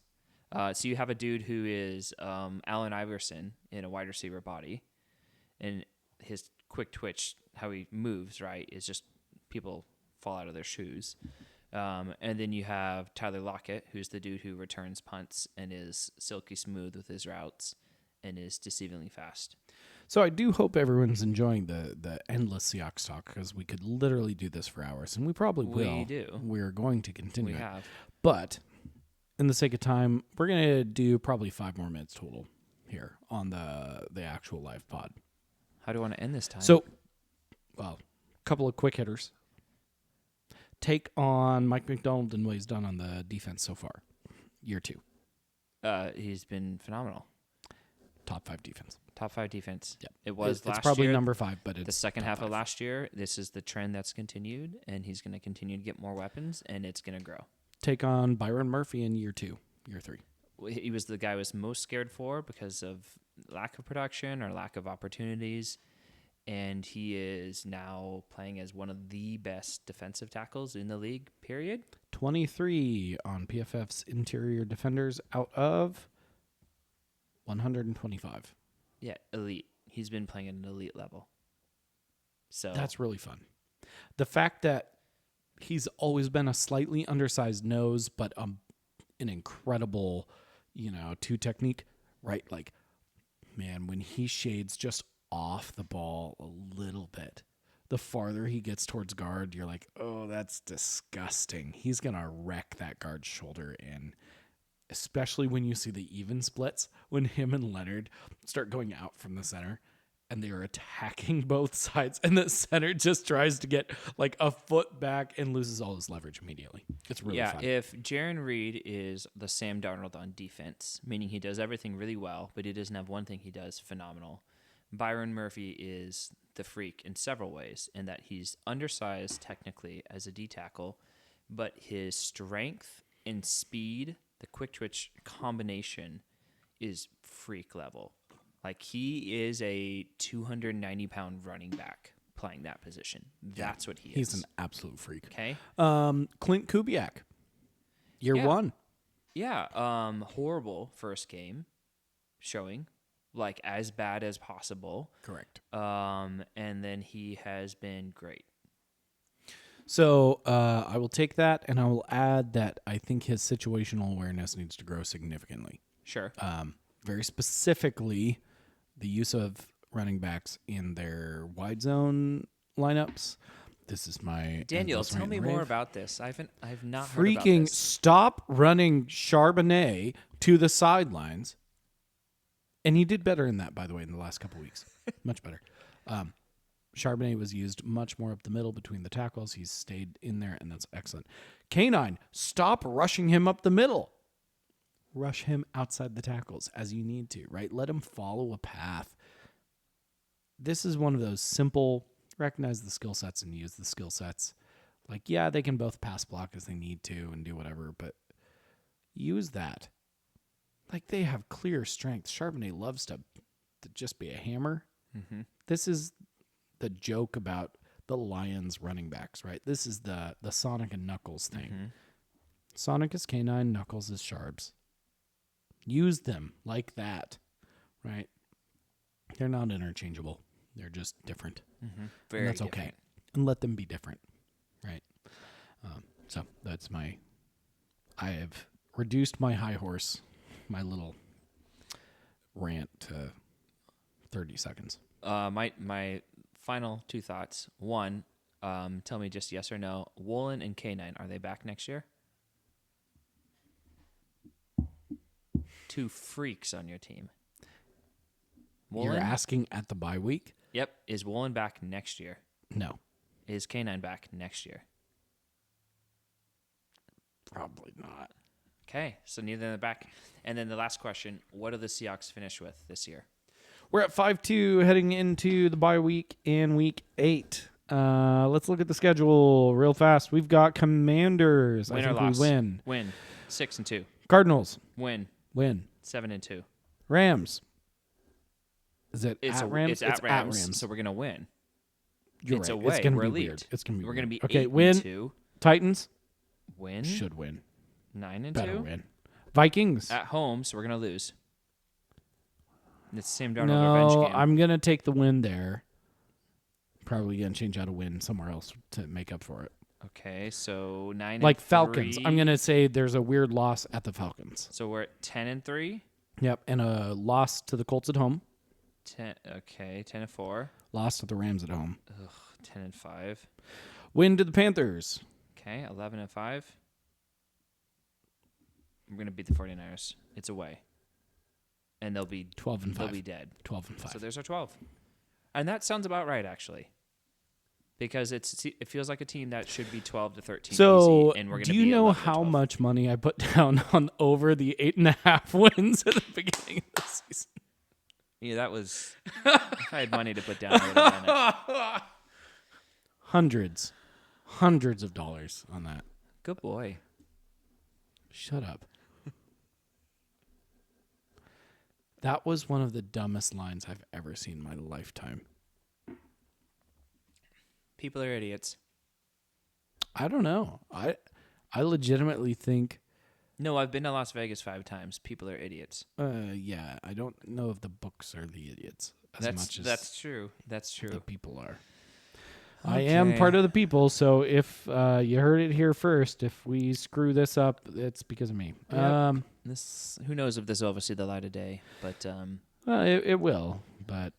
So you have a dude who is Allen Iverson in a wide receiver body, and his quick twitch, how he moves, right, is just people fall out of their shoes. And then you have Tyler Lockett, who's the dude who returns punts and is silky smooth with his routes and is deceivingly fast. So I do hope everyone's enjoying the endless Seahawks talk because we could literally do this for hours, and we probably will. We do. We're going to continue. We it. have. But in the sake of time, we're going to do probably 5 more minutes total here on the actual live pod. How do you want to end this time? So, well, a couple of quick hitters. Take on Mike McDonald and what he's done on the defense so far. Year 2. He's been phenomenal. Top 5 defense. Top 5 defense. Yep. It was last year. It's probably number 5, but it's the second top half 5. of last year. This is the trend that's continued, and he's going to continue to get more weapons, and it's going to grow. Take on Byron Murphy in year 2, year 3. He was the guy I was most scared for because of lack of production or lack of opportunities, and he is now playing as one of the best defensive tackles in the league, period. 23 on PFF's interior defenders out of 125. Yeah, elite. He's been playing at an elite level. So that's really fun. The fact that he's always been a slightly undersized nose, but an incredible, 2 technique, right? Like, man, when he shades just off the ball a little bit, the farther he gets towards guard, you're like, oh, that's disgusting. He's going to wreck that guard's shoulder in. Especially when you see the even splits, when him and Leonard start going out from the center and they are attacking both sides and the center just tries to get like a foot back and loses all his leverage immediately. It's really fun. Yeah, if Jaron Reed is the Sam Darnold on defense, meaning he does everything really well, but he doesn't have one thing he does phenomenal, Byron Murphy is the freak in several ways in that he's undersized technically as a D tackle, but his strength and speed, the quick twitch combination is freak level. Like he is a 290-pound running back playing that position. That's what he is. He's an absolute freak. Okay. Clint Kubiak, year 1. Yeah. Horrible first game showing, like as bad as possible. Correct. And then he has been great. So I will take that, and I will add that I think his situational awareness needs to grow significantly. Sure. Very specifically, the use of running backs in their wide zone lineups This is my Daniel. endless Tell rant me and more rave. about this. I've not heard about Freaking this. stop running Charbonnet to the sidelines. And he did better in that, by the way, in the last couple weeks. Much better. Charbonnet was used much more up the middle between the tackles. He's stayed in there, and that's excellent. Canine, stop rushing him up the middle. Rush him outside the tackles as you need to, right? Let him follow a path. This is one of those simple, recognize the skill sets and use the skill sets. Like, yeah, they can both pass block as they need to and do whatever, but use that. Like, they have clear strengths. Charbonnet loves to just be a hammer. Mm-hmm. This is the joke about the Lions running backs, right? This is the Sonic and Knuckles thing. Mm-hmm. Sonic is Canine, Knuckles is Charbs. Use them like that, right? They're not interchangeable. They're just different. Mm-hmm. And that's okay. And let them be different, right? So that's I have reduced my high horse, my little rant to 30 seconds. My final two thoughts. One, tell me just yes or no. Woolen and K9, are they back next year? Two freaks on your team. Woolen? You're asking at the bye week? Yep. Is Woolen back next year? No. Is K9 back next year? Probably not. Okay, so neither of them back. And then the last question, what do the Seahawks finish with this year? We're at 5-2 heading into the bye week in week 8. Let's look at the schedule real fast. We've got Commanders. Win I or think loss? we win. Win. 6-2. Cardinals. Win. Win. 7-2. Rams. Is it It's at Rams? It's at Rams, so we're gonna win. You're it's right. away. It's gonna We're be elite. weird. It's gonna be We're weird. gonna be okay. 8-2. Win. Titans Win. should win. 9-2. Better win. Vikings At home, so we're gonna lose. It's Sam Darnold No, revenge game. I'm gonna take the win there. Probably gonna change out a win somewhere else to make up for it. Okay, so 9 Like and Falcons. 3. I'm gonna say there's a weird loss at the Falcons. So we're at 10-3. Yep, and a loss to the Colts at home. 10-4. Loss to the Rams at home. 10-5. Win to the Panthers. Okay, 11-5. We're gonna beat the 49ers. It's away, and they'll be 12-5. They'll be dead. 12-5. So there's our 12, and that sounds about right actually, because it feels like a team that should be 12-13. So, easy, and we're gonna do you be know 11-12. how much money I put down on over the 8.5 wins at the beginning of the season? Yeah, that was. If I had money to put down, I would have done it. Hundreds of dollars on that. Good boy. Shut up. That was one of the dumbest lines I've ever seen in my lifetime. People are idiots. I don't know. I legitimately think. No, I've been to Las Vegas 5 times. People are idiots. Yeah, I don't know if the books are the idiots as much as that's true. That's true. the people are. I am part of the people, so if you heard it here first, if we screw this up, it's because of me. Yep. This, who knows if this will ever see the light of day, but It will, but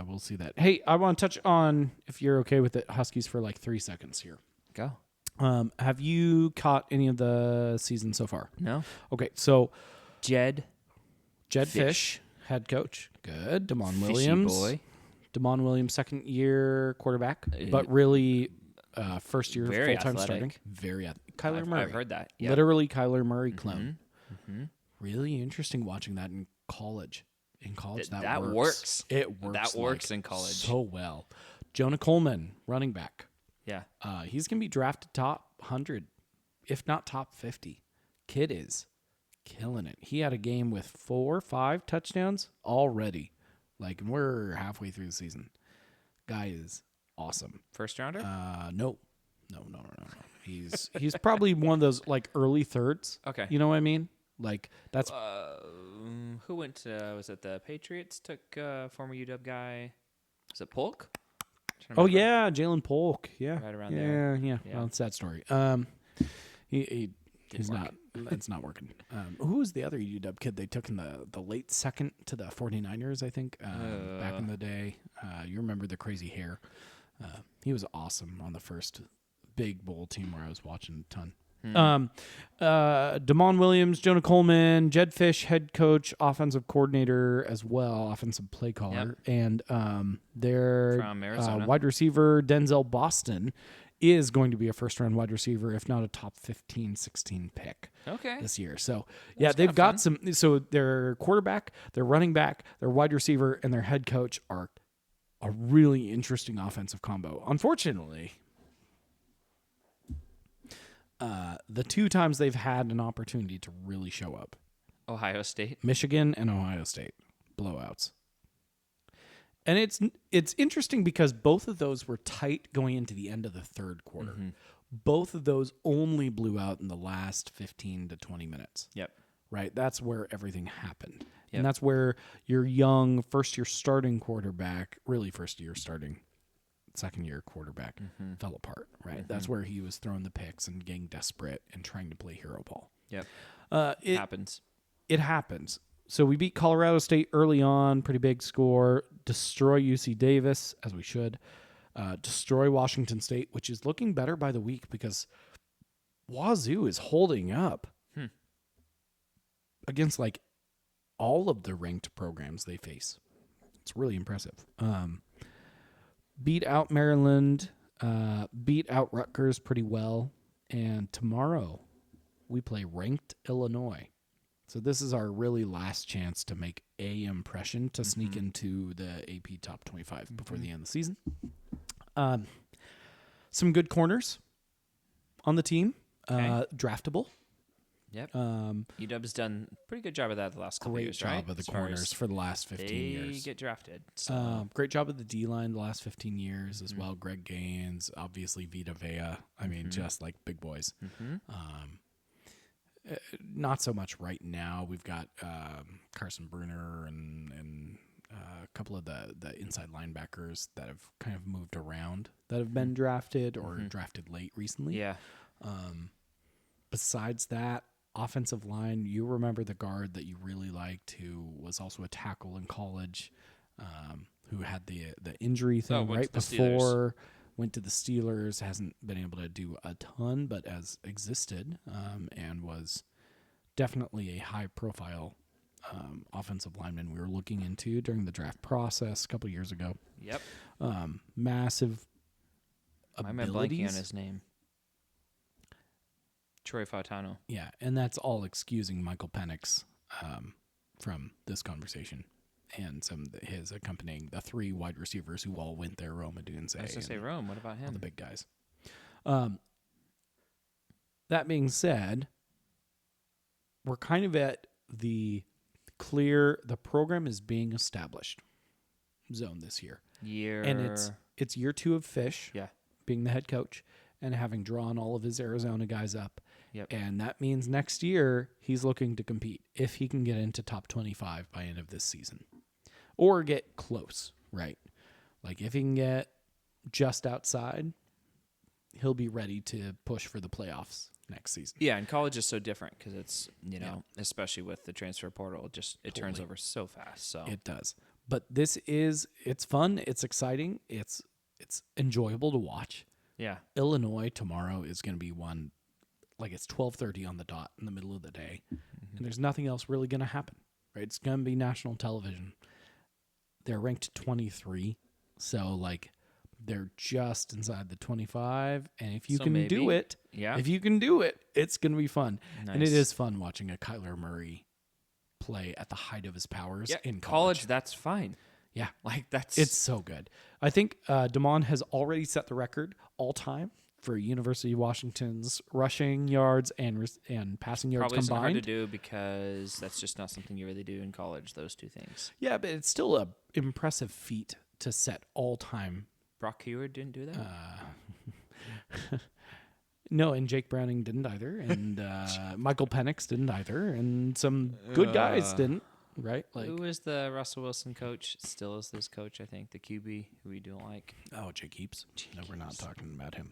we'll see that. Hey, I want to touch on, if you're okay with it, Huskies for like 3 seconds here. go. Have you caught any of the season so far? No. Okay, so Jed Fish, head coach. Good. Damon Fishy Williams. boy. Damon Williams, second-year quarterback, but really first-year very full-time athletic. starting. Very athletic. Kyler Murray. I've heard that. Yeah. Literally Kyler Murray clone. Mm-hmm. Really interesting watching that in college. In college, that works. works. It works. That works in college. so well. Jonah Coleman, running back. Yeah. He's going to be drafted top 100, if not top 50. Kid is killing it. He had a game with 4 or 5 touchdowns already. Like, we're halfway through the season. Guy is awesome. First rounder? No. He's probably one of those, like, early thirds. Okay. You know what I mean? Like, that's... Who went to, was it the Patriots? Took former UW guy. Was it Polk? Oh, yeah, Jalen Polk. Yeah. Right around there. Yeah. Yeah. Well, it's that story. He's not. It's not working. Who was the other UW kid they took in the late second to the 49ers, I think, back in the day? You remember the crazy hair. He was awesome on the first big bowl team where I was watching a ton. Damon Williams, Jonah Coleman, Jed Fish, head coach, offensive coordinator as well, offensive play caller, and their From Arizona. wide receiver Denzel Boston is going to be a first-round wide receiver, if not a top 15, 16 pick this year. So, they've got some. So their quarterback, their running back, their wide receiver, and their head coach are a really interesting offensive combo. Unfortunately, the two times they've had an opportunity to really show up, Ohio State, Michigan and Ohio State, blowouts. And it's interesting because both of those were tight going into the end of the third quarter. Mm-hmm. Both of those only blew out in the last 15 to 20 minutes. Yep. Right? That's where everything happened. Yep. And that's where your young first-year starting quarterback, really first-year starting, second-year quarterback fell apart, right? Mm-hmm. That's where he was throwing the picks and getting desperate and trying to play hero ball. Yep. It happens. It happens. So we beat Colorado State early on, pretty big score. Destroy UC Davis, as we should. Destroy Washington State, which is looking better by the week because Wazoo is holding up against like all of the ranked programs they face. It's really impressive. Beat out Maryland, beat out Rutgers pretty well, and tomorrow we play ranked Illinois. So this is our really last chance to make a impression to sneak into the AP Top 25 before the end of the season. Some good corners on the team, draftable. Yep. UW's done a pretty good job of that the last couple of years, right? Great job of the corners for the last 15 years. They get drafted. So. Great job of the D-line the last 15 years as well. Greg Gaines, obviously Vita Vea. I mean, just like big boys. Not so much right now. We've got Carson Bruner and a couple of the inside linebackers that have kind of moved around that have been drafted or drafted late recently. Yeah. Besides that, offensive line, you remember the guard that you really liked who was also a tackle in college, who had the injury thing right before, went to the Steelers, hasn't been able to do a ton, but has existed and was definitely a high-profile offensive lineman we were looking into during the draft process a couple years ago. Yep. Massive Why am I blanking on his name? Troy Fautano. Yeah, and that's all excusing Michael Penix from this conversation and some of his accompanying the three wide receivers who all went there, Rome, Odunze. I was going to say Rome. What about him? All the big guys. That being said, we're kind of at the program is being established zone this year. And it's year 2 of Fish being the head coach and having drawn all of his Arizona guys up. Yep. And that means next year he's looking to compete if he can get into top 25 by end of this season or get close, right? Like if he can get just outside, he'll be ready to push for the playoffs next season. Yeah, and college is so different because it's, especially with the transfer portal, it turns over so fast. So it does. But it's fun, it's exciting, it's enjoyable to watch. Yeah. Illinois tomorrow is going to be one, like it's 12:30 on the dot in the middle of the day, and there's nothing else really going to happen, right? It's going to be national television. They're ranked 23, so like they're just inside the 25, and if you can do it, it's going to be fun. Nice. And it is fun watching a Kyler Murray play at the height of his powers in college. That's fine. Yeah, it's so good. I think Damon has already set the record all time for University of Washington's rushing yards and passing yards probably combined. Hard to do because that's just not something you really do in college. Those two things. Yeah, but it's still a impressive feat to set all time. Brock Heward didn't do that. No, and Jake Browning didn't either, and Michael Penix didn't either, and some good guys didn't. Right? Like, who is the Russell Wilson coach? Still is this coach, I think, the QB who we don't like. Oh, Jake Heaps. No, we're not talking about him.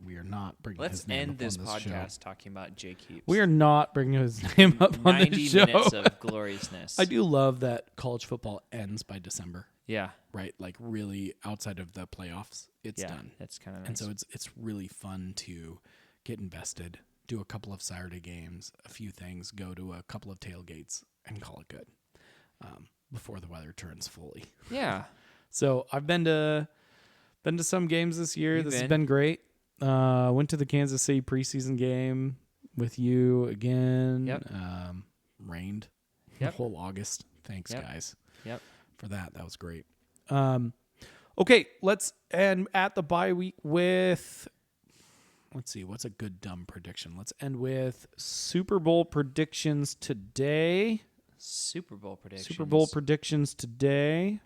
We are not bringing Let's his name end up this on this podcast show. talking about Jake Heaps. We are not bringing his name up on 90 this show. minutes of gloriousness. I do love that college football ends by December. Yeah. Right? Like really outside of the playoffs, it's done. That's kind of nice. And so it's really fun to get invested, do a couple of Saturday games, a few things, go to a couple of tailgates, and call it good before the weather turns fully. Yeah. So I've been to some games this year. This has been great. Went to the Kansas City preseason game with you again. Yep. Rained Yep. the whole August. Thanks, guys. Yep. For that. That was great. Okay, let's end at the bye week with, let's see, what's a good dumb prediction? Let's end with Super Bowl predictions today. Super Bowl predictions. Super Bowl predictions today.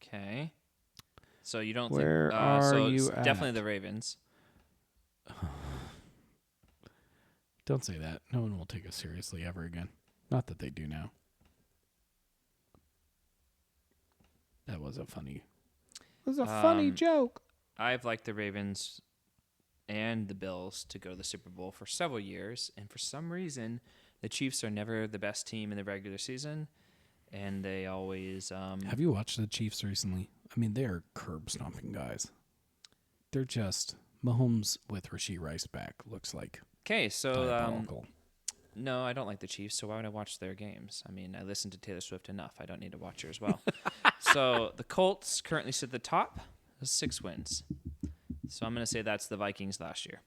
Okay. So you don't Where think... are so you it's at? definitely the Ravens. Don't say that. No one will take us seriously ever again. Not that they do now. That was a funny... It was a funny joke. I've liked the Ravens and the Bills to go to the Super Bowl for several years, and for some reason, the Chiefs are never the best team in the regular season, and they always... Have you watched the Chiefs recently? I mean, they are curb-stomping guys. They're just... Mahomes with Rashee Rice back looks like Okay, so... diabolical. No, I don't like the Chiefs, so why would I watch their games? I mean, I listen to Taylor Swift enough. I don't need to watch her as well. So the Colts currently sit at the top with 6 wins. So I'm going to say that's the Vikings last year.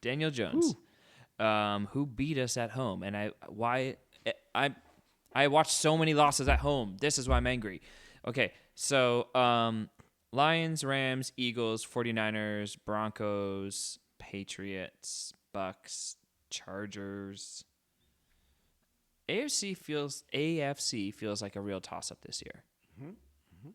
Daniel Jones, who beat us at home. And I watched so many losses at home. This is why I'm angry. Okay, so Lions, Rams, Eagles, 49ers, Broncos, Patriots, Bucks, Chargers. AFC feels like a real toss-up this year.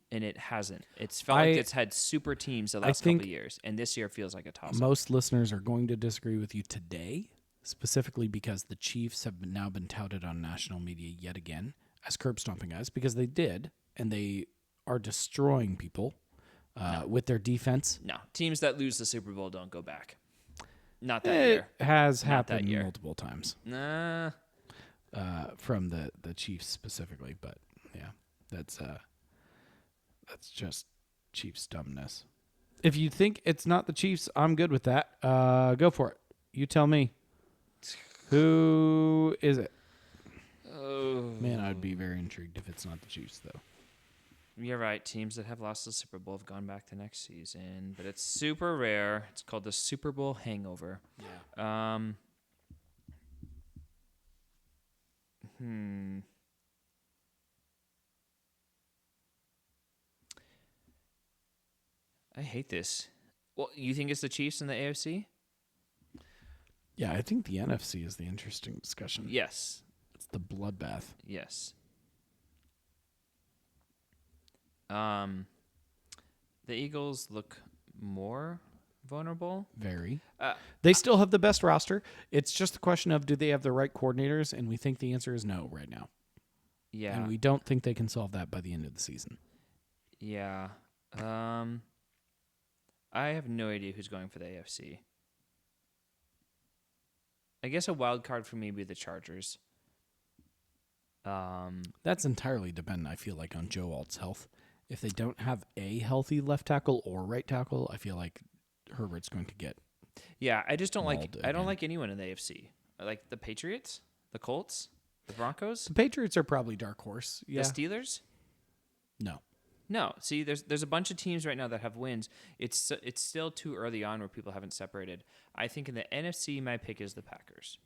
And it hasn't. It's felt like it's had super teams the last couple of years, and this year feels like a toss-up. Most listeners are going to disagree with you today, specifically because the Chiefs have now been touted on national media yet again as curb-stomping guys, because they did, and they are destroying people with their defense. No, teams that lose the Super Bowl don't go back. Not that year. It has happened multiple times. Nah. From the Chiefs specifically, but yeah, that's just Chiefs dumbness. If you think it's not the Chiefs, I'm good with that. Go for it. You tell me. Who is it? Oh man, I'd be very intrigued if it's not the Chiefs, though. You're right. Teams that have lost the Super Bowl have gone back the next season, but it's super rare. It's called the Super Bowl hangover. Yeah. I hate this. Well, you think it's the Chiefs in the AFC? Yeah, I think the NFC is the interesting discussion. Yes. It's the bloodbath. Yes. The Eagles look more vulnerable. Very. They still have the best roster. It's just a question of, do they have the right coordinators? And we think the answer is no right now. Yeah. And we don't think they can solve that by the end of the season. Yeah. I have no idea who's going for the AFC. I guess a wild card for me would be the Chargers. That's entirely dependent, I feel like, on Joe Alt's health. If they don't have a healthy left tackle or right tackle, I feel like Herbert's going to get. Yeah, I just don't like. I don't like anyone in the AFC. I like the Patriots, the Colts, the Broncos. The Patriots are probably dark horse. Yeah. The Steelers. No. See, there's a bunch of teams right now that have wins. It's still too early on where people haven't separated. I think in the NFC, my pick is the Packers.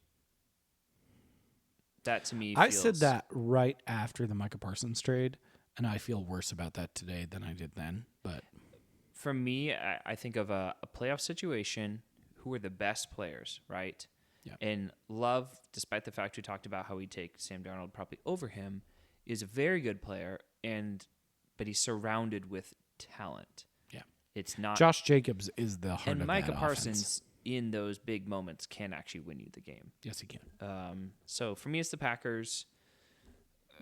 That to me, I said that right after the Micah Parsons trade, and I feel worse about that today than I did then. But for me, I think of a playoff situation. Who are the best players, right? Yeah. And Love, despite the fact we talked about how we take Sam Darnold probably over him, is a very good player, but he's surrounded with talent. Yeah. It's not Josh Jacobs is the heart and of Micah that Parsons offense. In those big moments can actually win you the game. Yes, he can. So for me, it's the Packers.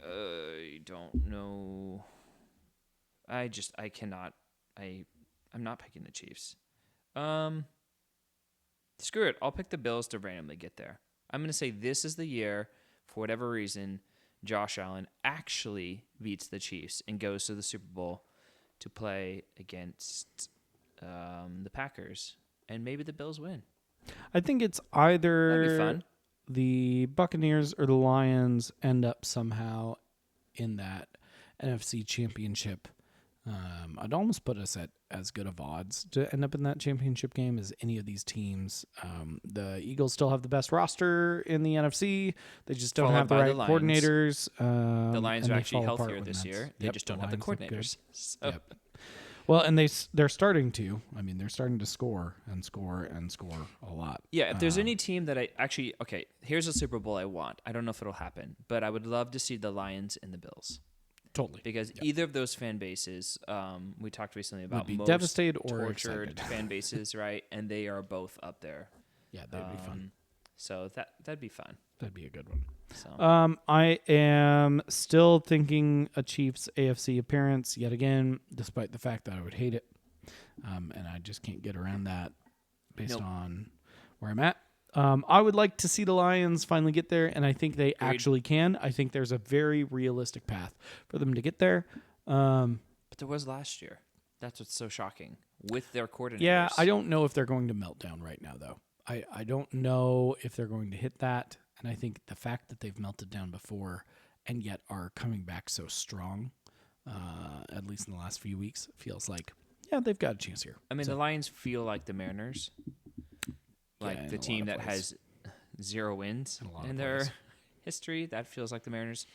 I don't know. I I'm not picking the Chiefs. Screw it. I'll pick the Bills to randomly get there. I'm going to say this is the year, for whatever reason, Josh Allen actually beats the Chiefs and goes to the Super Bowl to play against the Packers, and maybe the Bills win. I think it's That'd be either fun. the Buccaneers or the Lions end up somehow in that NFC championship. I'd almost put us at as good of odds to end up in that championship game as any of these teams. The Eagles still have the best roster in the NFC. They just don't Followed have the by right the Lions. coordinators. The Lions and are they actually fall apart healthier when this that's- year. They Yep, just don't have the Lions look good. coordinators. So. Yep. Well, and they're starting to. I mean, they're starting to score and score and score a lot. Yeah, if there's any team that here's a Super Bowl I want. I don't know if it'll happen, but I would love to see the Lions and the Bills. Totally. Because either of those fan bases, we talked recently about Would be most devastated or tortured excited. fan bases, right? And they are both up there. Yeah, that'd be fun. So that'd be fun. That'd be a good one. So I am still thinking a Chiefs AFC appearance yet again, despite the fact that I would hate it. And I just can't get around that based on where I'm at. I would like to see the Lions finally get there, and I think they actually can. I think there's a very realistic path for them to get there. but there was last year. That's what's so shocking with their coordinators. Yeah, I don't know if they're going to melt down right now, though. I don't know if they're going to hit that. And I think the fact that they've melted down before and yet are coming back so strong, at least in the last few weeks, feels like, yeah, they've got a chance here. I mean, the Lions feel like the Mariners, like in the a team lot of that ways. has 0 wins In a lot in of their ways. history. That feels like the Mariners.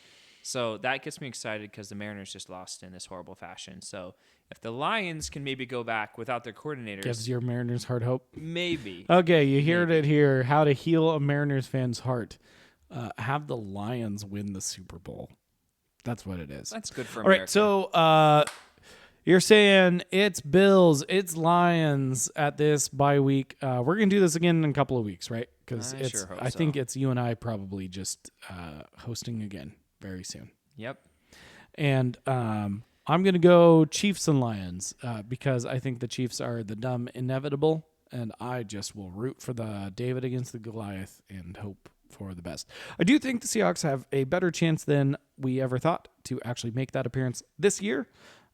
So that gets me excited because the Mariners just lost in this horrible fashion. So if the Lions can maybe go back without their coordinators, Gives your Mariners heart hope. maybe. Okay, you heard it here. How to heal a Mariners fan's heart. Have the Lions win the Super Bowl. That's what it is. That's good for All America. right, so you're saying it's Bills, it's Lions at this bye week. We're going to do this again in a couple of weeks, right? Because I sure hope I think so. it's you and I probably just hosting again very soon. Yep. And I'm going to go Chiefs and Lions because I think the Chiefs are the dumb inevitable, and I just will root for the David against the Goliath and hope for the best. I do think the Seahawks have a better chance than we ever thought to actually make that appearance this year.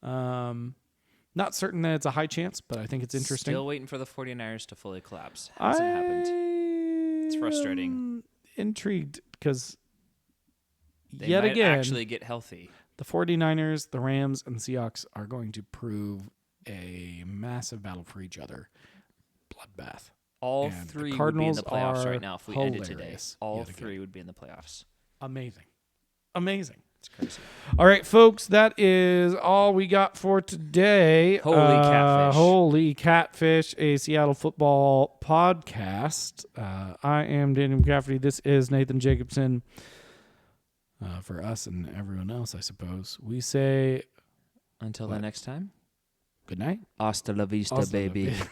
Not certain that it's a high chance, but I think it's interesting. Still waiting for the 49ers to fully collapse. Hasn't happened. It's frustrating. Intrigued because They yet might again, actually get healthy. the 49ers, the Rams, and the Seahawks are going to prove a massive battle for each other. Bloodbath. All And the three would be in Cardinals the playoffs are right now if we ended today. hilarious All yet again. three would be in the playoffs. Amazing. It's crazy. All right, folks, that is all we got for today. Holy catfish. Holy Catfish, a Seattle football podcast. I am Daniel McCaffrey. This is Nathan Jacobson. For us and everyone else, I suppose, we say Until the next time. good night. Hasta la vista, Hasta la baby. vista.